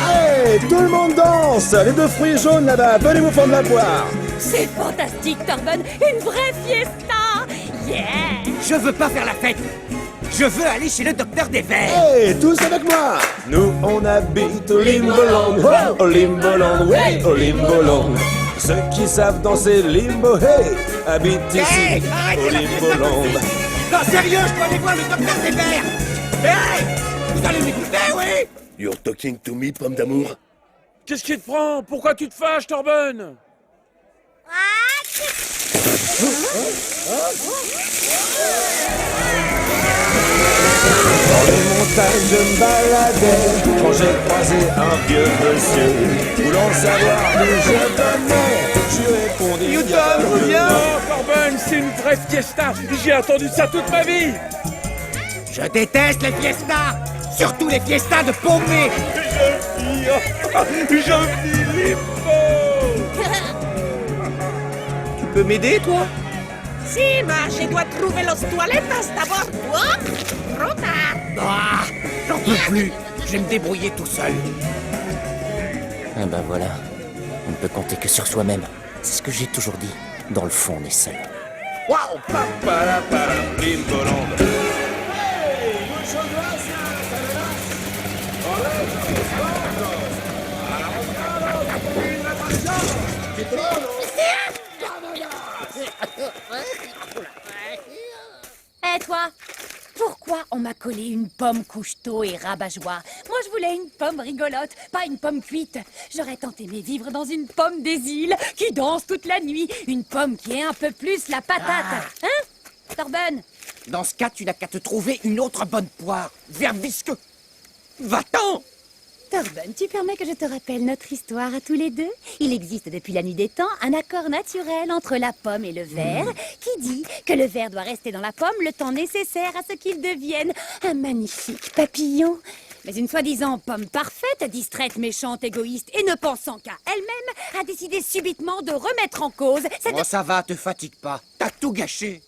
Hey, tout le monde danse! Les deux fruits jaunes là-bas, venez vous prendre la poire! C'est fantastique, Torben! Une vraie fiesta! Yeah! Je veux pas faire la fête. Je veux aller chez le docteur des vers. Hey, tous avec moi! Nous, on habite au Limboland, au Limboland, oui, au Limboland. Ceux qui savent danser Limbo, hey, habitent Hey, ici, arrêtez au la fiesta tout de Limboland. suite. Non, sérieux, je dois aller voir le docteur des vers. Hey, vous allez m'écouter, oui? You're talking to me, pomme d'amour? Qu'est-ce qui te prend? Pourquoi tu te fâches, Torben? Dans les montagnes, je me baladais quand j'ai croisé un vieux monsieur. Voulant savoir d'où je venais, je lui répondis. Newton, reviens! Non, Torben, c'est une vraie fiesta. J'ai attendu ça toute ma vie. Je déteste les fiestas. Surtout les fiestas de paumés. Je vis Limbo. Tu peux m'aider, toi? Si, ma, je dois trouver los toilettes d'abord, toi. Trop tard. Ah, j'en peux plus. Je vais me débrouiller tout seul. Ah ben voilà, on ne peut compter que sur soi-même. C'est ce que j'ai toujours dit. Dans le fond, on est seul. Waouh! Limboland. Eh toi, pourquoi on m'a collé une pomme couche-tôt et rabat-joie? Moi, je voulais une pomme rigolote, pas une pomme cuite. J'aurais tant aimé vivre dans une pomme des îles qui danse toute la nuit. Une pomme qui est un peu plus la patate. Hein, Torben? Dans ce cas, tu n'as qu'à te trouver une autre bonne poire. Vers visqueux. Va-t'en! Torben, tu permets que je te rappelle notre histoire à tous les deux? Il existe depuis la nuit des temps un accord naturel entre la pomme et le ver qui dit que le ver doit rester dans la pomme le temps nécessaire à ce qu'il devienne un magnifique papillon. Mais une soi-disant pomme parfaite, distraite, méchante, égoïste et ne pensant qu'à elle-même, a décidé subitement de remettre en cause cette... Oh, ça va, te fatigue pas. T'as tout gâché.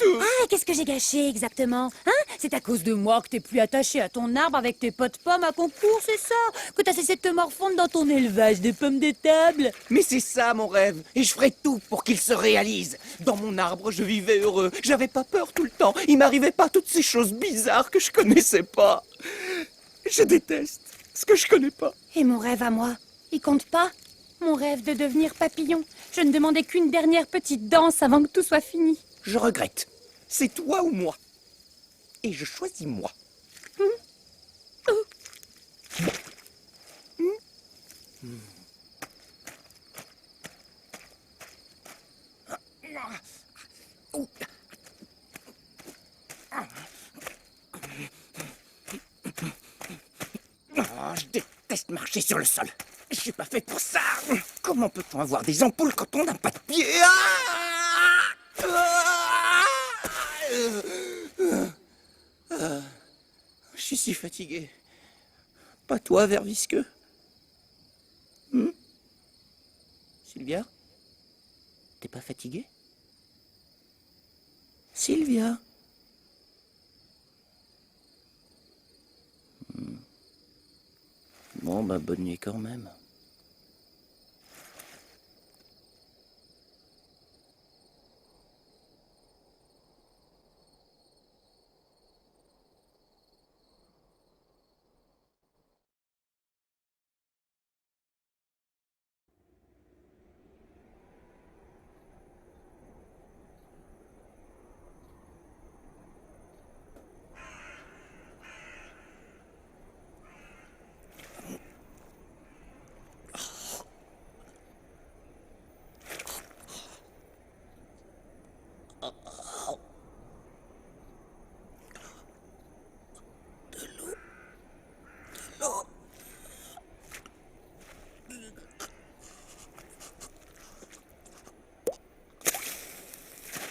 Ah, qu'est-ce que j'ai gâché exactement? Hein? C'est à cause de moi que t'es plus attaché à ton arbre avec tes potes pommes à concours, c'est ça? Que t'as cessé de te morfondre dans ton élevage de pommes de table? Mais c'est ça mon rêve, et je ferai tout pour qu'il se réalise. Dans mon arbre, je vivais heureux, j'avais pas peur tout le temps, il m'arrivait pas toutes ces choses bizarres que je connaissais pas. Je déteste ce que je connais pas. Et mon rêve à moi, il compte pas? Mon rêve de devenir papillon. Je ne demandais qu'une dernière petite danse avant que tout soit fini. Je regrette. C'est toi ou moi. Et je choisis moi. déteste marcher sur le sol. Je suis pas fait pour ça. Comment peut-on avoir des ampoules quand on n'a pas de pieds? Je suis si fatigué. Pas toi, ver visqueux. Sylvia? T'es pas fatiguée? Sylvia? Bon, bah, bonne nuit quand même.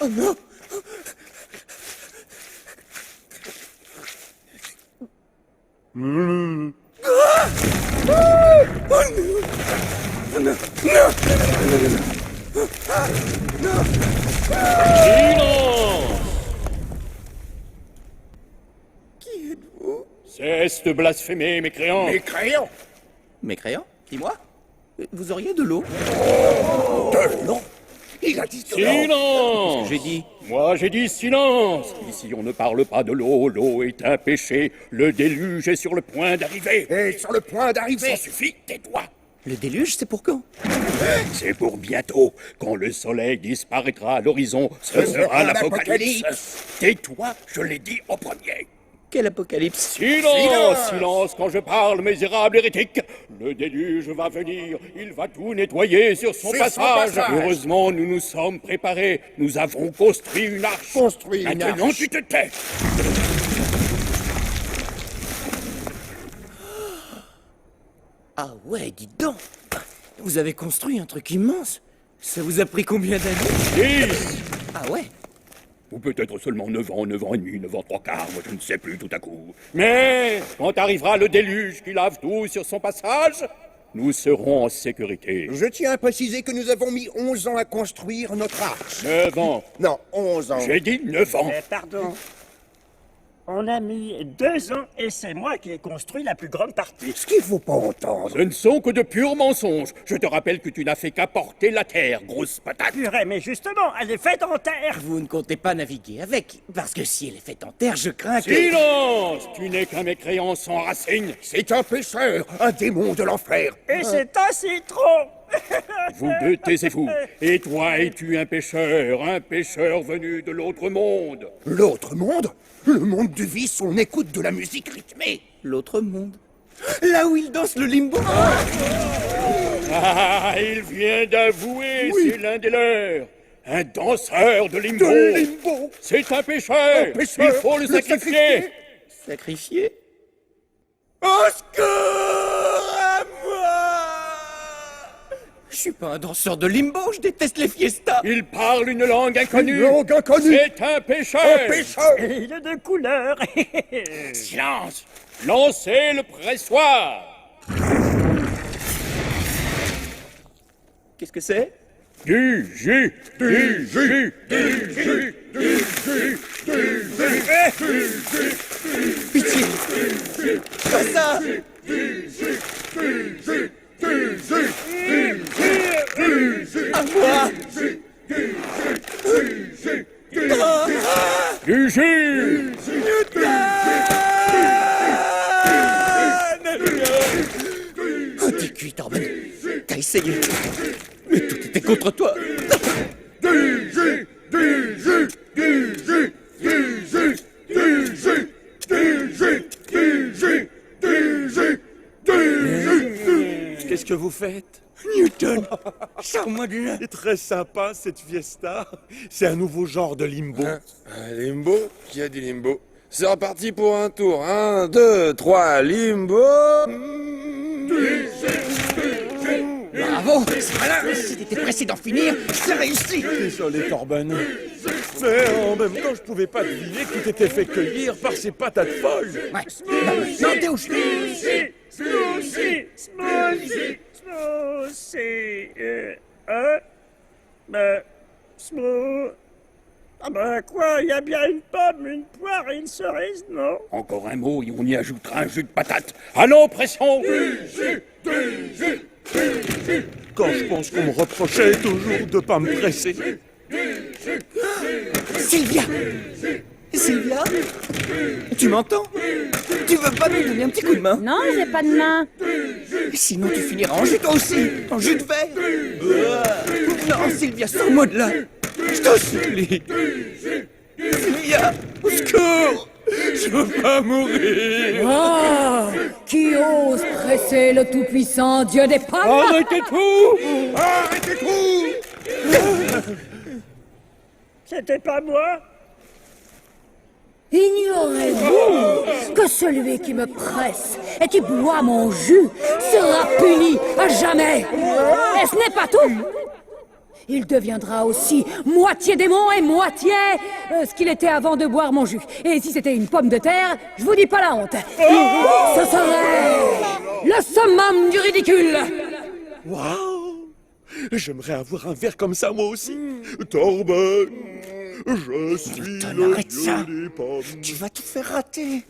Oh non! Qui êtes-vous? Cesse de blasphémer, mécréant. Mécréant? Mécréant? Dis-moi? Vous auriez de l'eau? De l'eau? Il a dit de l'eau. Silence! J'ai dit. Moi, j'ai dit silence. Ici, on ne parle pas de l'eau. L'eau est un péché. Le déluge est sur le point d'arriver. Et sur le point d'arriver. Ça suffit, tais-toi. Le déluge, c'est pour quand? C'est pour bientôt. Quand le soleil disparaîtra à l'horizon, ce sera l'apocalypse. Tais-toi, je l'ai dit en premier. Quel apocalypse? Silence! Silence quand je parle, misérable hérétique! Le déluge va venir, il va tout nettoyer sur son passage. Heureusement, nous nous sommes préparés. Nous avons construit une arche. Maintenant, tu te tais. Ah ouais, dites donc. Vous avez construit un truc immense. Ça vous a pris combien d'années? 10! Ah ouais? Ou peut-être seulement 9 ans, 9 ans et demi, 9 ans 3/4, moi je ne sais plus tout à coup. Mais quand arrivera le déluge qui lave tout sur son passage, nous serons en sécurité. Je tiens à préciser que nous avons mis 11 ans à construire notre arche. 9 ans. Non, 11 ans. J'ai dit 9 ans. Pardon. On a mis 2 ans et c'est moi qui ai construit la plus grande partie. Ce qu'il faut pas entendre. Ce ne sont que de purs mensonges. Je te rappelle que tu n'as fait qu'apporter la terre, grosse patate. Purée, mais justement, elle est faite en terre. Vous ne comptez pas naviguer avec, parce que si elle est faite en terre, je crains que... Silence! Tu n'es qu'un mécréant sans racines. C'est un pécheur, un démon de l'enfer. Et c'est un citron. Vous deux, taisez-vous. Et toi, es-tu un pécheur venu de l'autre monde? L'autre monde? Le monde du vice où on écoute de la musique rythmée. L'autre monde? Là où il danse le limbo? Ah, il vient d'avouer, c'est l'un des leurs. Un danseur de limbo. C'est un pécheur. Il faut le sacrifier. Sacrifier? Au secours à moi! Je suis pas un danseur de limbo, je déteste les fiestas. Il parle une langue inconnue. Une langue inconnue. C'est un pécheur. Un pécheur. Il est de couleur. Silence. Lancez le pressoir. Qu'est-ce que c'est? Du jus. Du jus. Du jus. Du jus. Du jus. Pitié. Pas ça. À moi. Du jus. Oh, t'es cuit, Torben. T'as essayé. Mais tout était contre toi. Du jus. Du jus. Du jus. Du jus. Du jus. Du jus. Du jus. Du jus. Du jus. Qu'est-ce que vous faites? Newton, sors-moi de là. C'est très sympa cette fiesta. C'est un nouveau genre de limbo. Un limbo? Qui a dit limbo? C'est reparti pour un tour. 1, 2, 3, limbo. Bravo, c'est malin. Si t'étais pressé d'en finir, c'est réussi. Désolé, Corben. Mais en même temps, je pouvais pas deviner que tu t'étais fait cueillir par ces patates folles. Ouais. Non, t'es où? Smoothie. Ah ben quoi, il y a bien une pomme, une poire et une cerise, non? Encore un mot et on y ajoutera un jus de patate. Allons, pression. Quand je pense qu'on me reprochait toujours de pas me presser. Sylvia! Sylvia? Tu m'entends? Tu veux pas nous donner un petit coup de main? Non, j'ai pas de main. Sinon tu finiras en jus toi aussi, en jus de verre. Non, Sylvia, sors-moi de là. Je t'en supplie. Sylvia, au secours! Je veux pas mourir. Ah! Qui ose presser le tout-puissant dieu des pommes? Arrêtez tout! Arrêtez tout! C'était pas moi? Ignorez-vous que celui qui me presse et qui boit mon jus sera puni à jamais? Et ce n'est pas tout! Il deviendra aussi moitié démon et moitié ce qu'il était avant de boire mon jus. Et si c'était une pomme de terre, je vous dis pas la honte. Ce serait le summum du ridicule. Waouh! J'aimerais avoir un verre comme ça, moi aussi. Torben, je suis le arrête ça. dieu des pommes. Tu vas tout faire rater.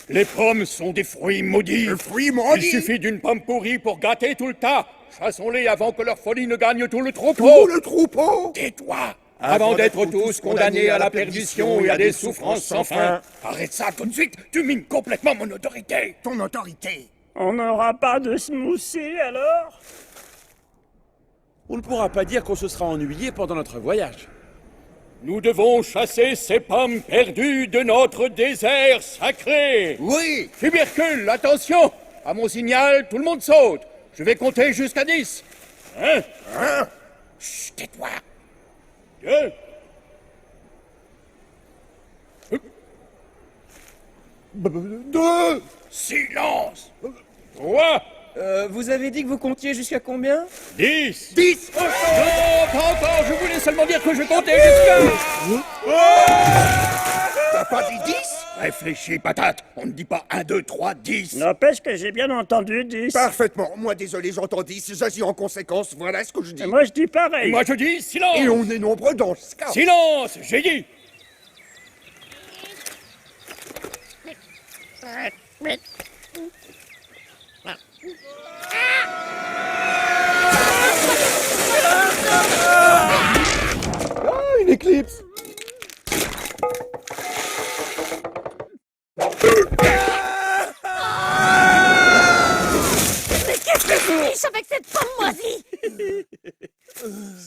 Les pommes sont des fruits maudits. Le fruit maudit. Il suffit d'une pomme pourrie pour gâter tout le tas. Chassons-les avant que leur folie ne gagne tout le troupeau. Tout le troupeau. Tais-toi. Avant d'être tous condamnés à la perdition et à des souffrances sans fin. Arrête ça tout de suite. Tu mines complètement mon autorité. Ton autorité. On n'aura pas de smoothie alors? On ne pourra pas dire qu'on se sera ennuyé pendant notre voyage. Nous devons chasser ces pommes perdues de notre désert sacré. Oui. Tubercule, attention. À mon signal, tout le monde saute. Je vais compter jusqu'à 10. 1. Chut, tais-toi. 2. 2. Silence. 3. Vous avez dit que vous comptiez jusqu'à combien? 10. 10. Non, pas encore. Je voulais seulement dire que je comptais jusqu'à... T'as pas dit 10? Réfléchis, patate. On ne dit pas 1, 2, 3, 10. N'empêche que j'ai bien entendu 10. Parfaitement. Moi, désolé, j'entends 10. J'agis en conséquence. Voilà ce que je dis. Et moi, je dis pareil. Et moi, je dis silence. Et on est nombreux dans ce cas. Silence, j'ai dit. Ah, une éclipse! Mais qu'est-ce que je fiche avec cette pomme moisie?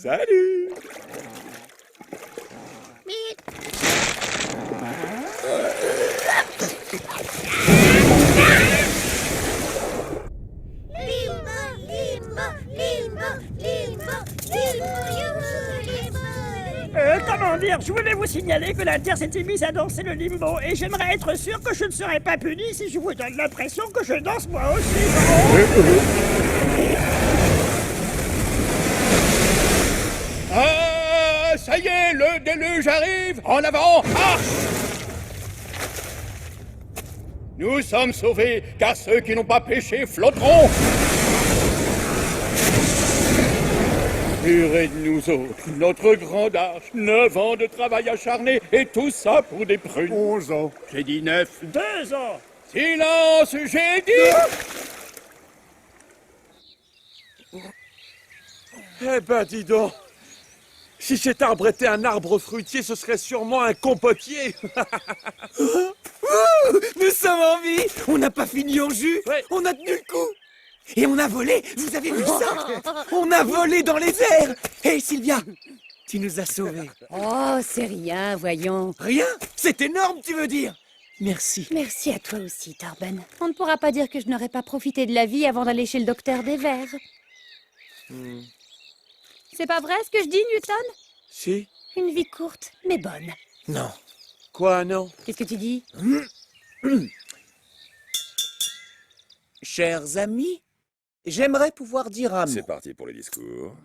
Salut! Comment dire, je voulais vous signaler que la Terre s'était mise à danser le limbo et j'aimerais être sûr que je ne serai pas puni si je vous donne l'impression que je danse moi aussi. Ah, ça y est, le déluge arrive. En avant, marche. Nous sommes sauvés, car ceux qui n'ont pas péché flotteront. Purée de nous autres, notre grande arche, 9 ans de travail acharné, et tout ça pour des prunes. 11 ans. J'ai dit 9. 2 ans. Silence, j'ai dit. Eh ben, dis donc! Si cet arbre était un arbre fruitier, ce serait sûrement un compotier! Nous sommes en vie. On n'a pas fini en jus. Ouais. On a tenu le coup. Et on a volé. Vous avez vu ça? On a volé dans les airs. Hé, Sylvia, tu nous as sauvés. Oh, c'est rien, voyons. Rien? C'est énorme, tu veux dire? Merci. Merci à toi aussi, Torben. On ne pourra pas dire que je n'aurais pas profité de la vie avant d'aller chez le docteur des vers. C'est pas vrai ce que je dis, Newton? Si? Une vie courte, mais bonne. Non. Quoi, non? Qu'est-ce que tu dis? Chers amis, j'aimerais pouvoir dire un mot. C'est parti pour les discours.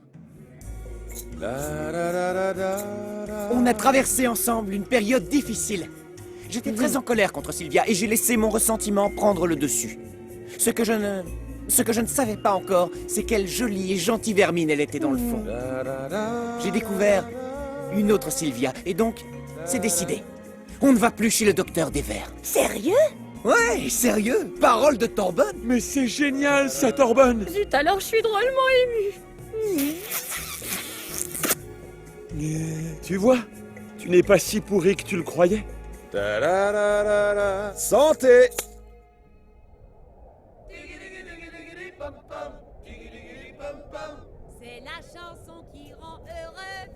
On a traversé ensemble une période difficile. J'étais très en colère contre Sylvia et j'ai laissé mon ressentiment prendre le dessus. Ce que je ne savais pas encore, c'est quelle jolie et gentille vermine elle était dans le fond. J'ai découvert une autre Sylvia et donc, c'est décidé. On ne va plus chez le docteur des Vers. Sérieux? Ouais, sérieux, parole de Torben. Mais c'est génial, ça, Torben. Zut, alors je suis drôlement émue. Tu vois, tu n'es pas si pourri que tu le croyais. Santé! C'est la chanson qui rend heureux.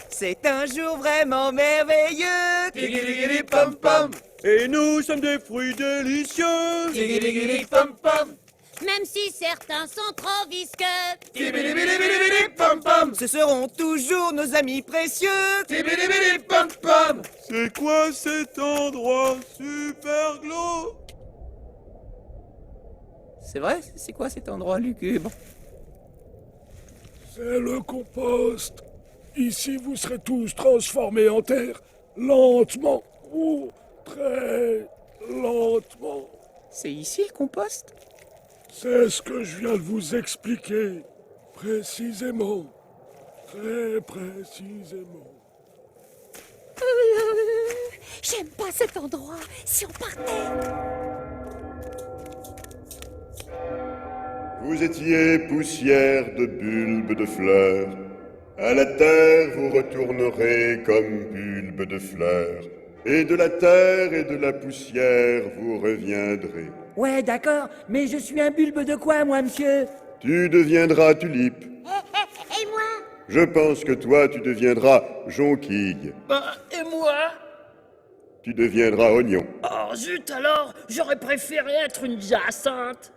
C'est un jour vraiment merveilleux. Et nous sommes des fruits délicieux. Même si certains sont trop visqueux. Ce seront toujours nos amis précieux. C'est quoi cet endroit super glauque? C'est vrai? C'est quoi cet endroit lugubre? C'est le compost. Ici, vous serez tous transformés en terre, lentement. Oh, très lentement. C'est ici le compost? C'est ce que je viens de vous expliquer. Précisément. Très précisément. J'aime pas cet endroit. Si on partait. Vous étiez poussière de bulbes de fleurs. À la terre vous retournerez comme bulbes de fleurs. Et de la terre et de la poussière vous reviendrez. Ouais, d'accord, mais je suis un bulbe de quoi, moi, monsieur? Tu deviendras tulipe. Et moi? Je pense que toi tu deviendras jonquille. Et moi? Tu deviendras oignon. Oh, zut alors, j'aurais préféré être une jacinthe.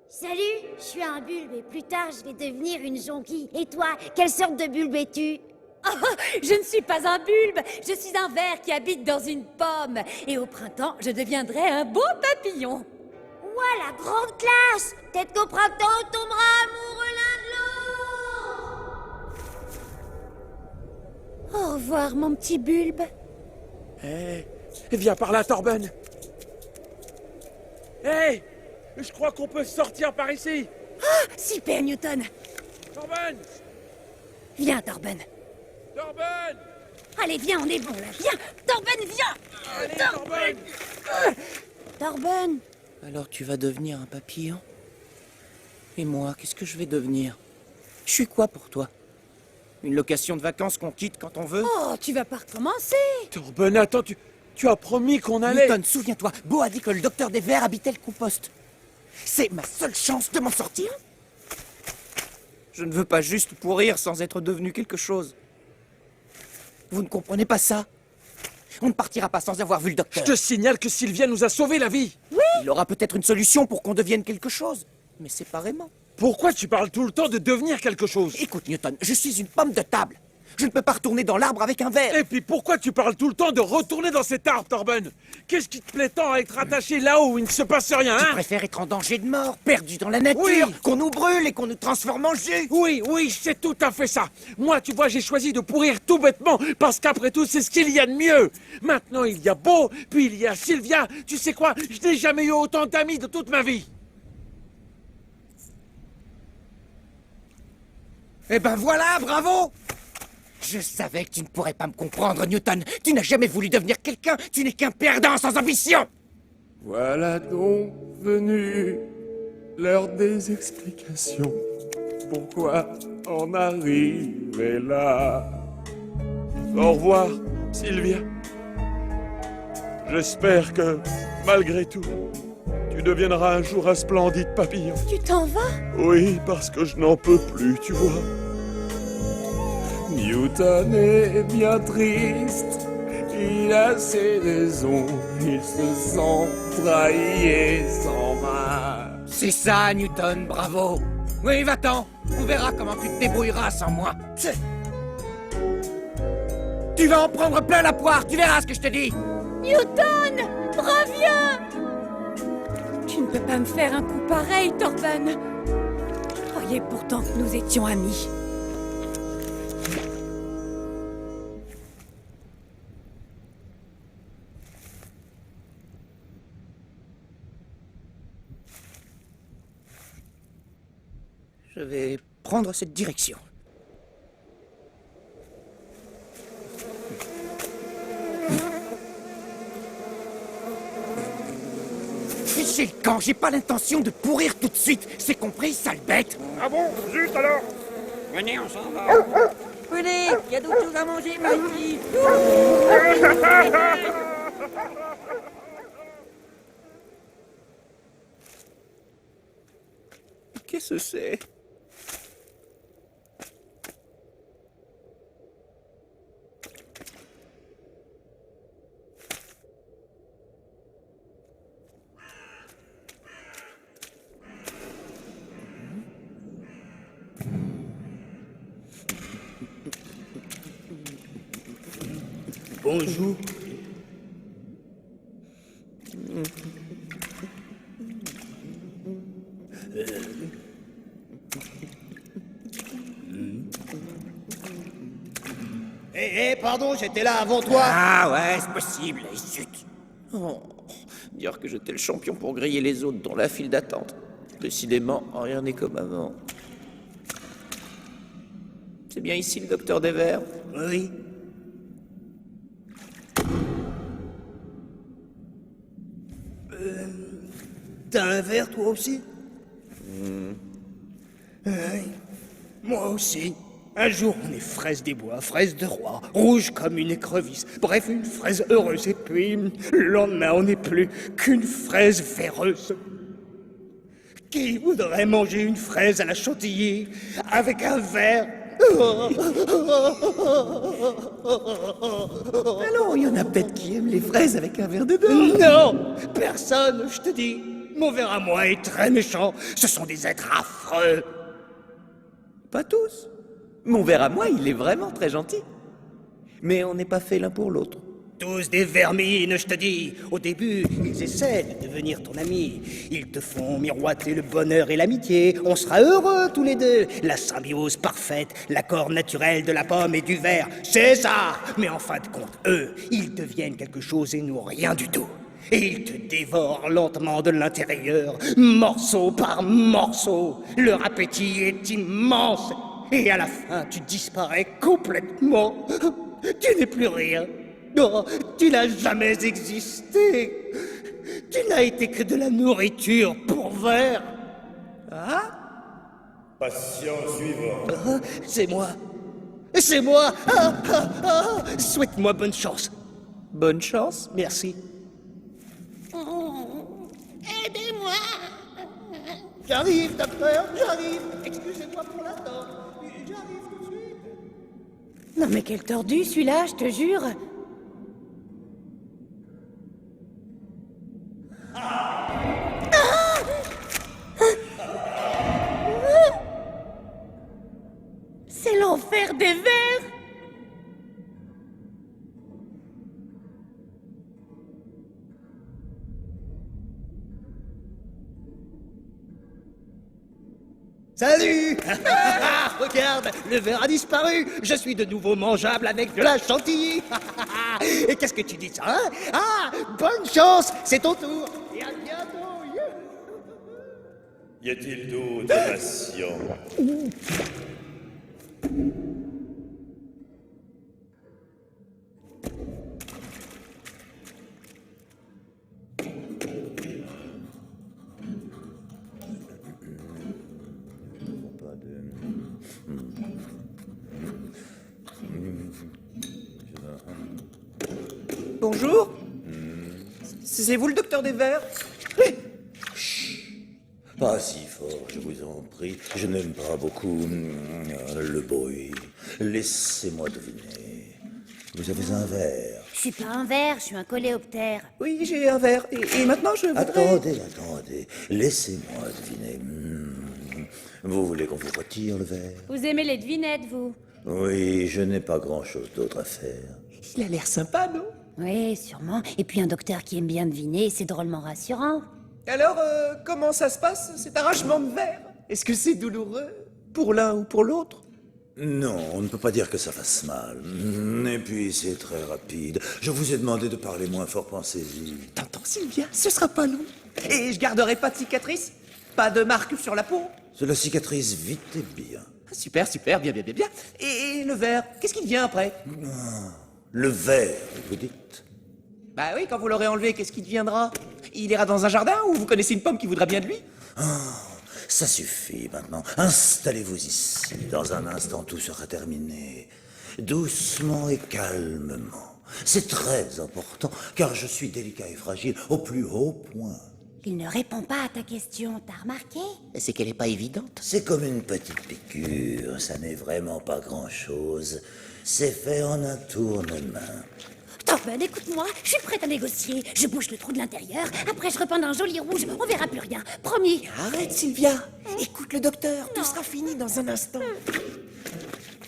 Salut, je suis un bulbe et plus tard je vais devenir une jonquille. Et toi, quelle sorte de bulbe es-tu? Oh, je ne suis pas un bulbe, je suis un ver qui habite dans une pomme. Et au printemps, je deviendrai un beau papillon. Ouah, la grande classe! Peut-être qu'au printemps, on tombera amoureux l'un de l'autre. Au revoir, mon petit bulbe. Viens par là, Torben. Hé, je crois qu'on peut sortir par ici. Ah, super, Newton. Torben! Viens, Torben. Torben! Allez, viens, on est bon, là. Viens, Torben, viens. Allez, Torben! Torben. Alors tu vas devenir un papillon? Et moi, qu'est-ce que je vais devenir? Je suis quoi pour toi? Une location de vacances qu'on quitte quand on veut? Oh, tu vas pas recommencer. Torben, attends, tu as promis qu'on allait... Newton, souviens-toi, Beau a dit que le docteur des Vers habitait le compost. C'est ma seule chance de m'en sortir. Je ne veux pas juste pourrir sans être devenu quelque chose. Vous ne comprenez pas ça? On ne partira pas sans avoir vu le docteur. Je te signale que Sylvia nous a sauvé la vie. Oui. Il aura peut-être une solution pour qu'on devienne quelque chose, mais séparément. Pourquoi tu parles tout le temps de devenir quelque chose? Écoute, Newton, je suis une pomme de table. Je ne peux pas retourner dans l'arbre avec un verre. Et puis pourquoi tu parles tout le temps de retourner dans cet arbre, Torben? Qu'est-ce qui te plaît tant à être attaché là-haut où il ne se passe rien, Tu hein? préfères être en danger de mort, perdu dans la nature, Oui. qu'on nous brûle et qu'on nous transforme en jus. Oui, c'est tout à fait ça. Moi, tu vois, j'ai choisi de pourrir tout bêtement, parce qu'après tout, c'est ce qu'il y a de mieux. Maintenant, il y a Beau, puis il y a Sylvia. Tu sais quoi? Je n'ai jamais eu autant d'amis de toute ma vie. Eh ben voilà, bravo! Je savais que tu ne pourrais pas me comprendre, Newton. Tu n'as jamais voulu devenir quelqu'un. Tu n'es qu'un perdant sans ambition. Voilà donc venu l'heure des explications. Pourquoi en arriver là? Au revoir, Sylvia. J'espère que, malgré tout, tu deviendras un jour un splendide papillon. Tu t'en vas? Oui, parce que je n'en peux plus, tu vois. Newton est bien triste, il a ses raisons, il se sent trahi et s'en va. C'est ça, Newton, bravo. Oui, va-t'en. On verra comment tu te débrouilleras sans moi. Tu vas en prendre plein la poire, tu verras ce que je te dis. Newton, reviens! Tu ne peux pas me faire un coup pareil, Torben. Je croyais pourtant que nous étions amis. Je vais prendre cette direction. Fichez le camp, j'ai pas l'intention de pourrir tout de suite. C'est compris, sale bête? Ah bon? Juste alors? Venez, on s'en va. Venez, il y a d'autres choses à manger, Mikey. Qu'est-ce que c'est? Bonjour. Hé, pardon, j'étais là avant toi. Ah ouais, c'est possible, et zut. Oh, dire que j'étais le champion pour griller les autres dans la file d'attente. Décidément, rien n'est comme avant. C'est bien ici le docteur Devers? Oui. T'as un verre, toi aussi? Oui. Moi aussi. Un jour, on est fraise des bois, fraise de roi, rouge comme une écrevisse. Bref, une fraise heureuse. Et puis, le lendemain, on n'est plus qu'une fraise véreuse. Qui voudrait manger une fraise à la chantilly avec un verre? Mais non, il y en a peut-être qui aiment les fraises avec un verre dedans. Non, personne, je te dis. Mon verre à moi est très méchant. Ce sont des êtres affreux. Pas tous. Mon verre à moi, il est vraiment très gentil. Mais on n'est pas fait l'un pour l'autre. Tous des vermines, je te dis. Au début, ils essaient de devenir ton ami. Ils te font miroiter le bonheur et l'amitié. On sera heureux tous les deux. La symbiose parfaite, l'accord naturel de la pomme et du verre. C'est ça. Mais en fin de compte, eux, ils deviennent quelque chose et nous rien du tout. Et ils te dévorent lentement de l'intérieur, morceau par morceau. Leur appétit est immense. Et à la fin, tu disparais complètement. Tu n'es plus rien. Non, tu n'as jamais existé. Tu n'as été que de la nourriture pour vers. Ah? Patient suivant. Ah, c'est moi. C'est moi. Souhaite-moi bonne chance. Bonne chance? Merci. Aidez-moi. J'arrive, docteur, j'arrive. Excusez-moi pour l'attente. J'arrive tout de suite. Non mais quel tordu celui-là, je te jure. C'est l'enfer des vers. Salut. Regarde, le verre a disparu. Je suis de nouveau mangeable avec de la chantilly. Et qu'est-ce que tu dis ça, hein? Ah, bonne chance, c'est ton tour. Et à bientôt. Y a-t-il d'autres patients? Bonjour. C'est vous le docteur Devers? Pas si fort, je vous en prie. Je n'aime pas beaucoup le bruit. Laissez-moi deviner. Vous avez un verre. Je suis pas un ver, je suis un coléoptère. Oui, j'ai un verre. Et maintenant, je voudrais... Attendez. Laissez-moi deviner. Vous voulez qu'on vous retire le verre? Vous aimez les devinettes, vous? Oui, je n'ai pas grand-chose d'autre à faire. Il a l'air sympa, non? Oui, sûrement. Et puis un docteur qui aime bien deviner, c'est drôlement rassurant. Alors, comment ça se passe, cet arrachement de verre? Est-ce que c'est douloureux? Pour l'un ou pour l'autre? Non, on ne peut pas dire que ça fasse mal. Et puis, c'est très rapide. Je vous ai demandé de parler moins fort, pensez-y. T'entends, Sylvia? Ce sera pas long. Et je garderai pas de cicatrice? Pas de marque sur la peau? Cela cicatrise vite et bien. Super, super, bien. Et le verre, qu'est-ce qui devient après? Le verre, vous dites? Bah oui, quand vous l'aurez enlevé, qu'est-ce qui deviendra? Il ira dans un jardin ou vous connaissez une pomme qui voudra bien de lui? Ça suffit maintenant. Installez-vous ici. Dans un instant, tout sera terminé. Doucement et calmement. C'est très important, car je suis délicat et fragile au plus haut point. Il ne répond pas à ta question, t'as remarqué? C'est qu'elle est pas évidente. C'est comme une petite piqûre, ça n'est vraiment pas grand-chose. C'est fait en un tournement. Torben, écoute-moi, je suis prête à négocier. Je bouche le trou de l'intérieur, après je repeins d'un joli rouge, on verra plus rien. Promis. Arrête, Sylvia. Écoute le docteur, tout sera fini dans un instant.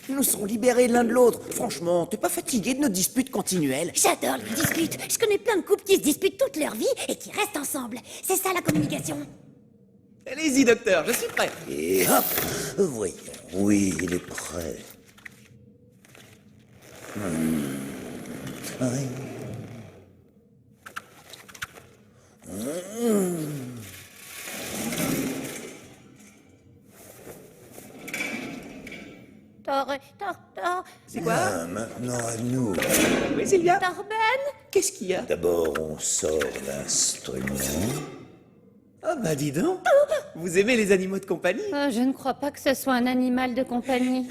Nous serons libérés l'un de l'autre. Franchement, t'es pas fatigué de nos disputes continuelles? J'adore les disputes. Je connais plein de couples qui se disputent toute leur vie et qui restent ensemble. C'est ça la communication. Allez-y, docteur, je suis prêt. Et hop, voyons. Oui, il est prêt. Oui. C'est quoi? Maintenant à nous. Oui, Sylvia? Torben? Qu'est-ce qu'il y a? D'abord, on sort l'instrument. Ah bah dis donc. Vous aimez les animaux de compagnie? Je ne crois pas que ce soit un animal de compagnie.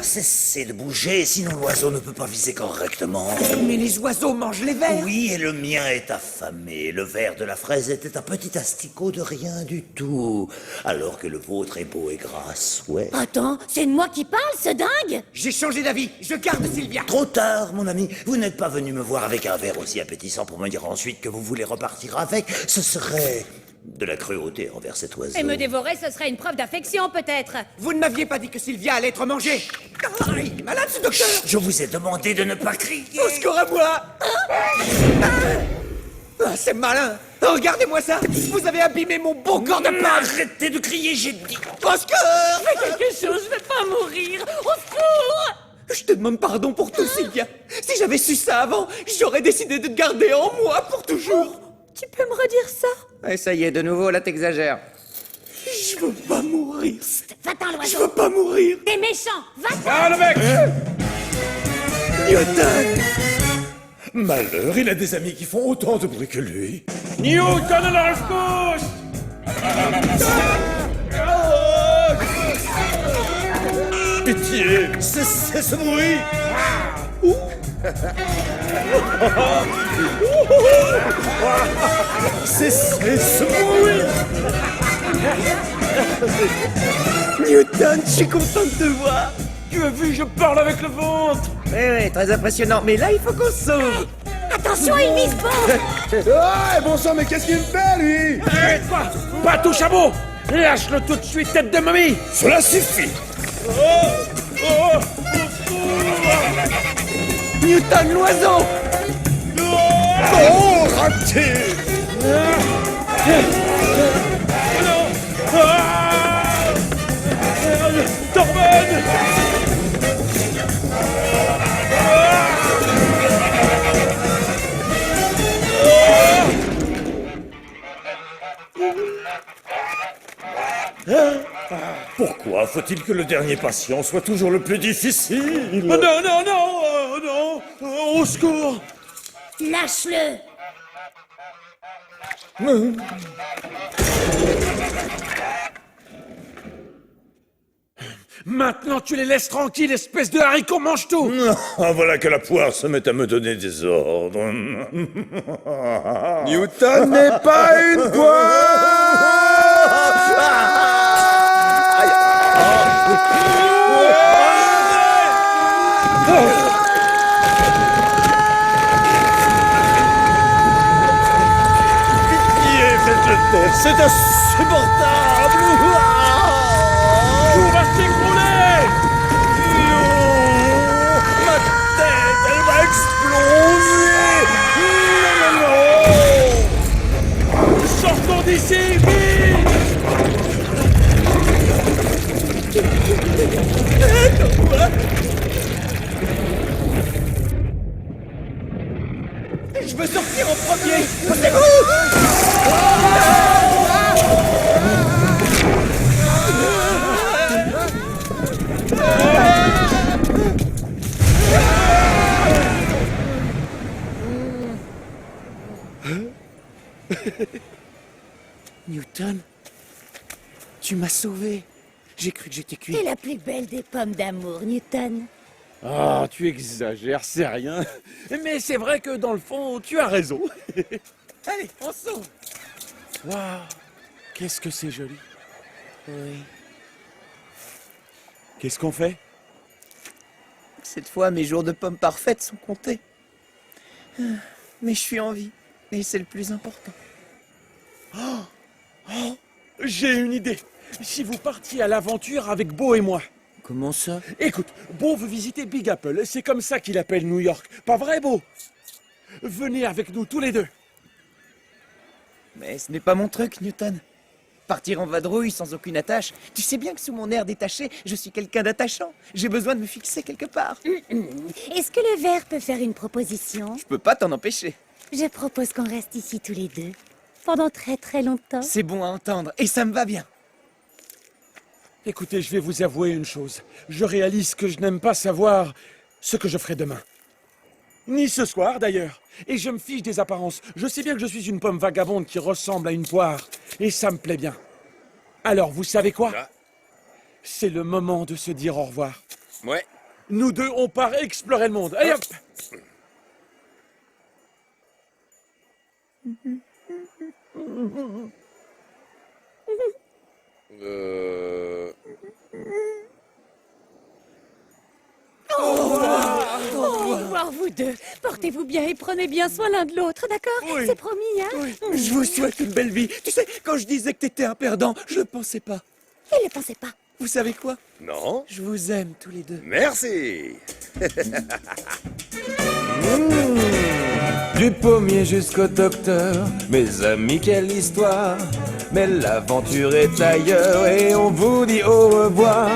Cessez de bouger, sinon l'oiseau ne peut pas viser correctement. Mais les oiseaux mangent les vers. Oui, et le mien est affamé. Le ver de la fraise était un petit asticot de rien du tout. Alors que le vôtre est beau et gras à souhait. Attends, c'est de moi qui parle, ce dingue? J'ai changé d'avis. Je garde Sylvia. Trop tard, mon ami. Vous n'êtes pas venu me voir avec un verre aussi appétissant pour me dire ensuite que vous voulez repartir avec. Ce serait de la cruauté envers cet oiseau. Et me dévorer, ce serait une preuve d'affection, peut-être. Vous ne m'aviez pas dit que Sylvia allait être mangée. Ah, il est malade, ce docteur. Je vous ai demandé de ne pas crier. Au secours à moi. Ah, c'est malin. Regardez-moi ça. Vous avez abîmé mon beau corps de pain. Arrêtez de crier, j'ai dit. Au secours. Fais quelque chose, je vais pas mourir. Au secours. Je te demande pardon pour tout, Sylvia. Si j'avais su ça avant, j'aurais décidé de te garder en moi pour toujours. Tu peux me redire ça? Ouais, ça y est, de nouveau, là t'exagères. Je veux pas mourir. Va-t'en, l'oiseau. Je veux pas mourir. T'es méchant. Va-t'en. Ah, le mec! Newton! Malheur, il a des amis qui font autant de bruit que lui. Newton à la rescousse! Pitié, cessez ce bruit! Cessez ce bruit! Newton, je suis content de te voir. Tu as vu, je parle avec le ventre! Oui, très impressionnant. Mais là, il faut qu'on se sauve. Attention, il vise bon. Ah, bon sang, mais qu'est-ce qu'il me fait, lui? Arrête-toi! Pas touche à beau! Lâche-le tout de suite, tête de momie! Cela suffit! Newton, l'oiseau. Oh, raté! Torben! Pourquoi faut-il que le dernier patient soit toujours le plus difficile? Non, au secours! Lâche-le. Maintenant, tu les laisses tranquilles, espèce de haricot mange-tout! Ah, voilà que la poire se met à me donner des ordres. Newton n'est pas une poire! Pitié, faites-le Walter, c'est insupportable. Tout va s'écrouler. Ma tête, elle va exploser. Non. Sortons d'ici, vite. Je veux sortir en premier. Newton, tu m'as sauvé. J'ai cru que j'étais cuit. T'es la plus belle des pommes d'amour, Newton. Ah, tu exagères, c'est rien. Mais c'est vrai que dans le fond, tu as raison. Allez, on sauve. Waouh, qu'est-ce que c'est joli. Oui. Qu'est-ce qu'on fait? Cette fois, mes jours de pommes parfaites sont comptés. Mais je suis en vie, et c'est le plus important. Oh, j'ai une idée. Si vous partiez à l'aventure avec Beau et moi. Comment ça? Écoute, Beau veut visiter Big Apple. C'est comme ça qu'il appelle New York. Pas vrai, Beau? Venez avec nous tous les deux. Mais ce n'est pas mon truc, Newton. Partir en vadrouille sans aucune attache. Tu sais bien que sous mon air détaché, je suis quelqu'un d'attachant. J'ai besoin de me fixer quelque part. Est-ce que le verre peut faire une proposition? Je peux pas t'en empêcher. Je propose qu'on reste ici tous les deux. Pendant très très longtemps. C'est bon à entendre, et ça me va bien. Écoutez, je vais vous avouer une chose. Je réalise que je n'aime pas savoir ce que je ferai demain. Ni ce soir, d'ailleurs. Et je me fiche des apparences. Je sais bien que je suis une pomme vagabonde qui ressemble à une poire. Et ça me plaît bien. Alors, vous savez quoi? C'est le moment de se dire au revoir. Ouais. Nous deux, on part explorer le monde. Allez, hop! Au revoir, vous deux. Portez-vous bien et prenez bien soin l'un de l'autre, d'accord? C'est promis, hein? Je vous souhaite une belle vie. Tu sais, quand je disais que t'étais un perdant, je le pensais pas. Il ne pensait pas. Vous savez quoi? Non. Je vous aime tous les deux. Merci. Du pommier jusqu'au docteur, mes amis, quelle histoire. Mais l'aventure est ailleurs et on vous dit au revoir.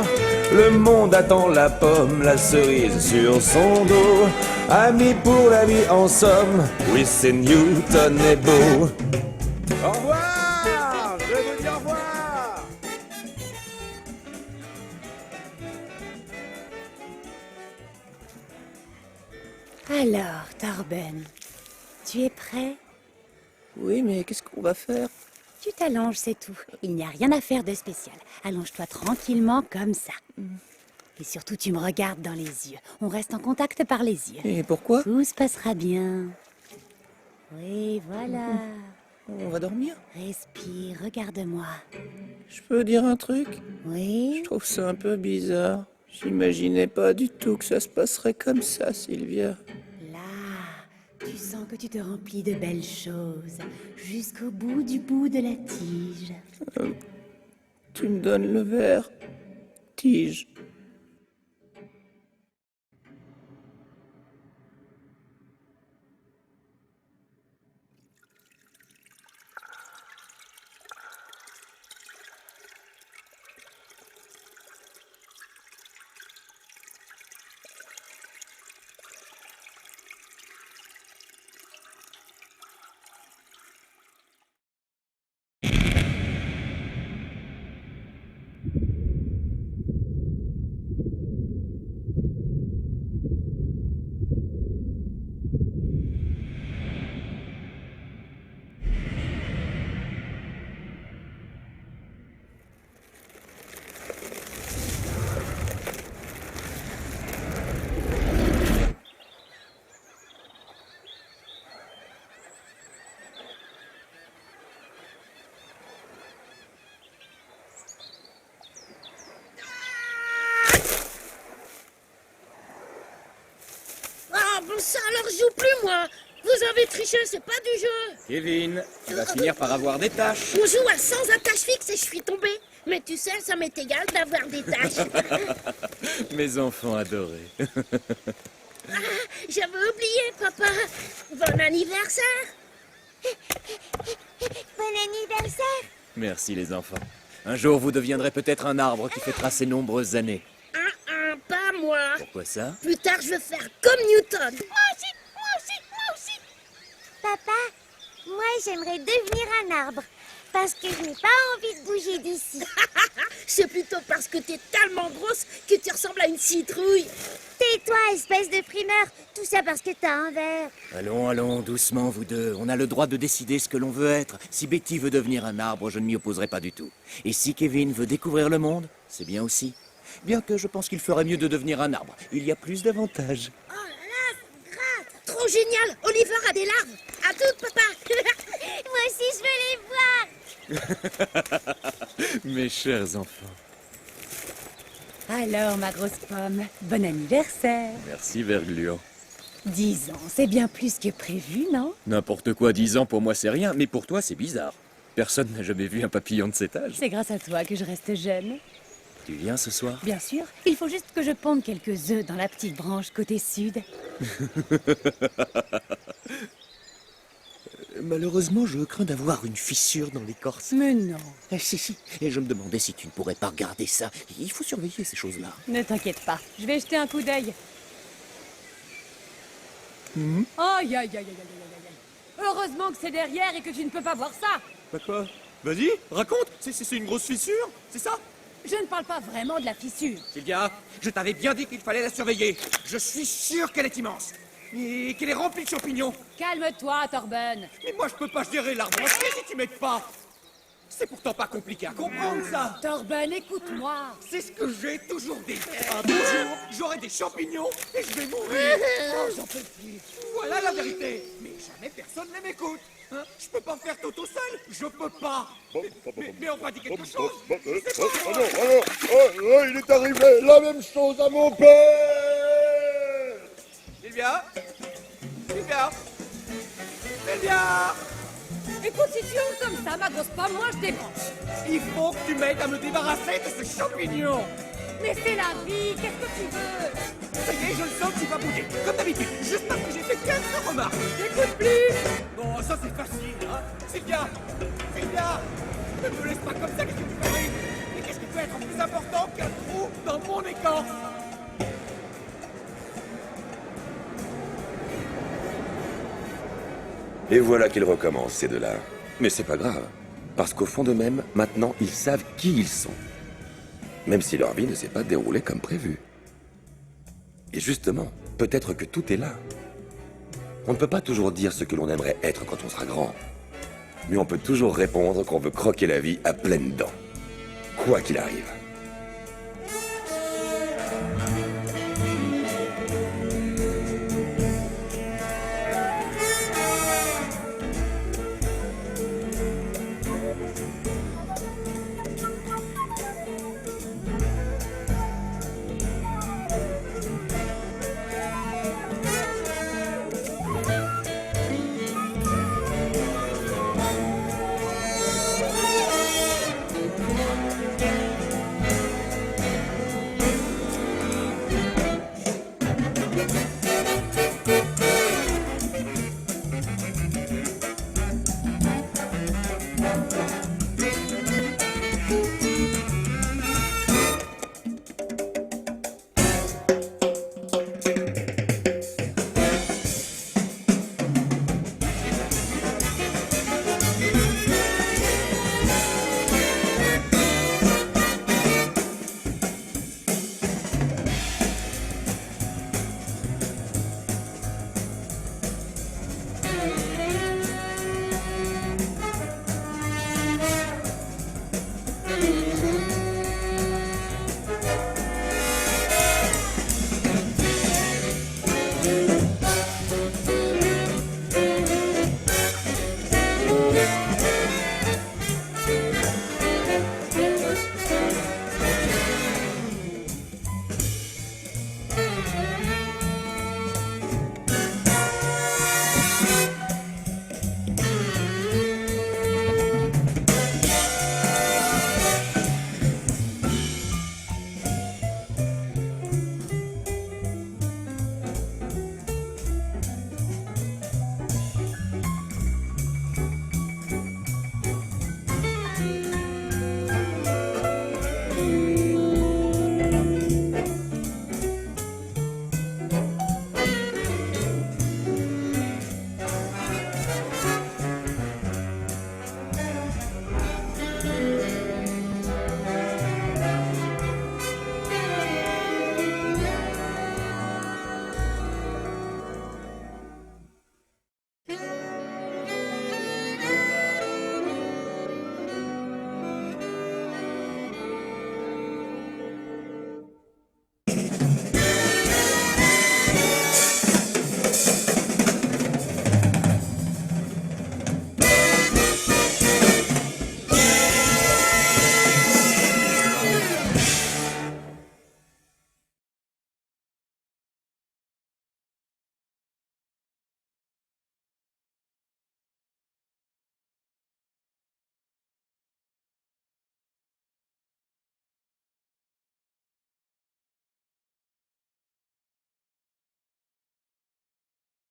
Le monde attend la pomme, la cerise sur son dos. Amis pour la vie en somme, oui c'est Newton et Beau. Au revoir! Je vous dis au revoir! Alors, Torben, tu es prêt? Oui, mais qu'est-ce qu'on va faire? Tu t'allonges, c'est tout. Il n'y a rien à faire de spécial. Allonge-toi tranquillement comme ça. Et surtout, tu me regardes dans les yeux. On reste en contact par les yeux. Et pourquoi? Tout se passera bien. Oui, voilà. On va dormir? Respire, regarde-moi. Je peux dire un truc? Oui? Je trouve ça un peu bizarre. J'imaginais pas du tout que ça se passerait comme ça, Sylvia. Là, tu sens que tu te remplis de belles choses. Jusqu'au bout de la tige. Tu me donnes le verre, tige. Ah, bon ça, alors je joue plus, moi. Vous Vous avez triché, c'est pas du jeu. Kevin, tu vas finir par avoir des tâches. On joue à sans attache fixe et je suis tombée. Mais tu sais, ça m'est égal d'avoir des tâches. Mes enfants adorés. J'avais oublié, papa. Bon anniversaire. Bon anniversaire. Merci les enfants. Un jour, vous deviendrez peut-être un arbre qui fêtera ses nombreuses années. Pas moi. Pourquoi ça? Plus tard, je veux faire comme Newton. Moi aussi, moi aussi, moi aussi. Papa, moi j'aimerais devenir un arbre. Parce que je n'ai pas envie de bouger d'ici. C'est plutôt parce que t'es tellement grosse que tu ressembles à une citrouille. Tais-toi, espèce de primeur. Tout ça parce que t'as un verre. Allons, allons, doucement, vous deux. On a le droit de décider ce que l'on veut être. Si Betty veut devenir un arbre, je ne m'y opposerai pas du tout. Et si Kevin veut découvrir le monde, c'est bien aussi. Bien que je pense qu'il ferait mieux de devenir un arbre. Il y a plus d'avantages. Oh là là, ça me gratte. Trop génial. Oliver a des larves. À toutes, papa. Moi aussi, je veux les voir. Mes chers enfants. Alors, ma grosse pomme, bon anniversaire. Merci, Vergluant. 10 ans, c'est bien plus que prévu, non? N'importe quoi, 10 ans pour moi c'est rien, mais pour toi c'est bizarre. Personne n'a jamais vu un papillon de cet âge. C'est grâce à toi que je reste jeune. Tu viens ce soir? Bien sûr, il faut juste que je ponde quelques œufs dans la petite branche côté sud. Malheureusement, je crains d'avoir une fissure dans l'écorce. Mais non. Si. Et je me demandais si tu ne pourrais pas regarder ça. Il faut surveiller ces choses-là. Ne t'inquiète pas, je vais jeter un coup d'œil. Aïe, aïe, aïe, aïe, aïe, aïe, aïe. Heureusement que c'est derrière et que tu ne peux pas voir ça. Bah quoi? Vas-y, raconte. C'est une grosse fissure, c'est ça? Je ne parle pas vraiment de la fissure. Sylvia, je t'avais bien dit qu'il fallait la surveiller. Je suis sûr qu'elle est immense. Et qu'elle est remplie de champignons. Calme-toi, Torben. Mais moi je peux pas gérer l'arbre entier si tu m'aides pas. C'est pourtant pas compliqué à comprendre ça. Torben, écoute-moi. C'est ce que j'ai toujours dit. Un beau jour, j'aurai des champignons et je vais mourir. Oh, j'en peux plus. Voilà la vérité. Mais jamais personne ne m'écoute. Hein, je peux pas faire tout seul. Je peux pas. Mais on va dire quelque chose. C'est pas moi. Il est arrivé la même chose à mon père. Sylvia. Sylvia. Sylvia. Écoute, si tu hurles comme ça, ma grosse pomme, moi je débranche. Il faut que tu m'aides à me débarrasser de ces champignons. Mais c'est la vie, qu'est-ce que tu veux? Ça y est, je le sens, tu vas bouger. Comme d'habitude, juste parce que j'ai fait quelques remarques. Écoute plus. Bon, ça c'est facile, hein. Sylvia. Sylvia. Ne me laisse pas comme ça, qu'est-ce que tu fais? Mais qu'est-ce qui peut être plus important qu'un trou dans mon écorce? Et voilà qu'ils recommencent, ces deux-là. Mais c'est pas grave, parce qu'au fond d'eux-mêmes, maintenant, ils savent qui ils sont. Même si leur vie ne s'est pas déroulée comme prévu. Et justement, peut-être que tout est là. On ne peut pas toujours dire ce que l'on aimerait être quand on sera grand. Mais on peut toujours répondre qu'on veut croquer la vie à pleines dents. Quoi qu'il arrive.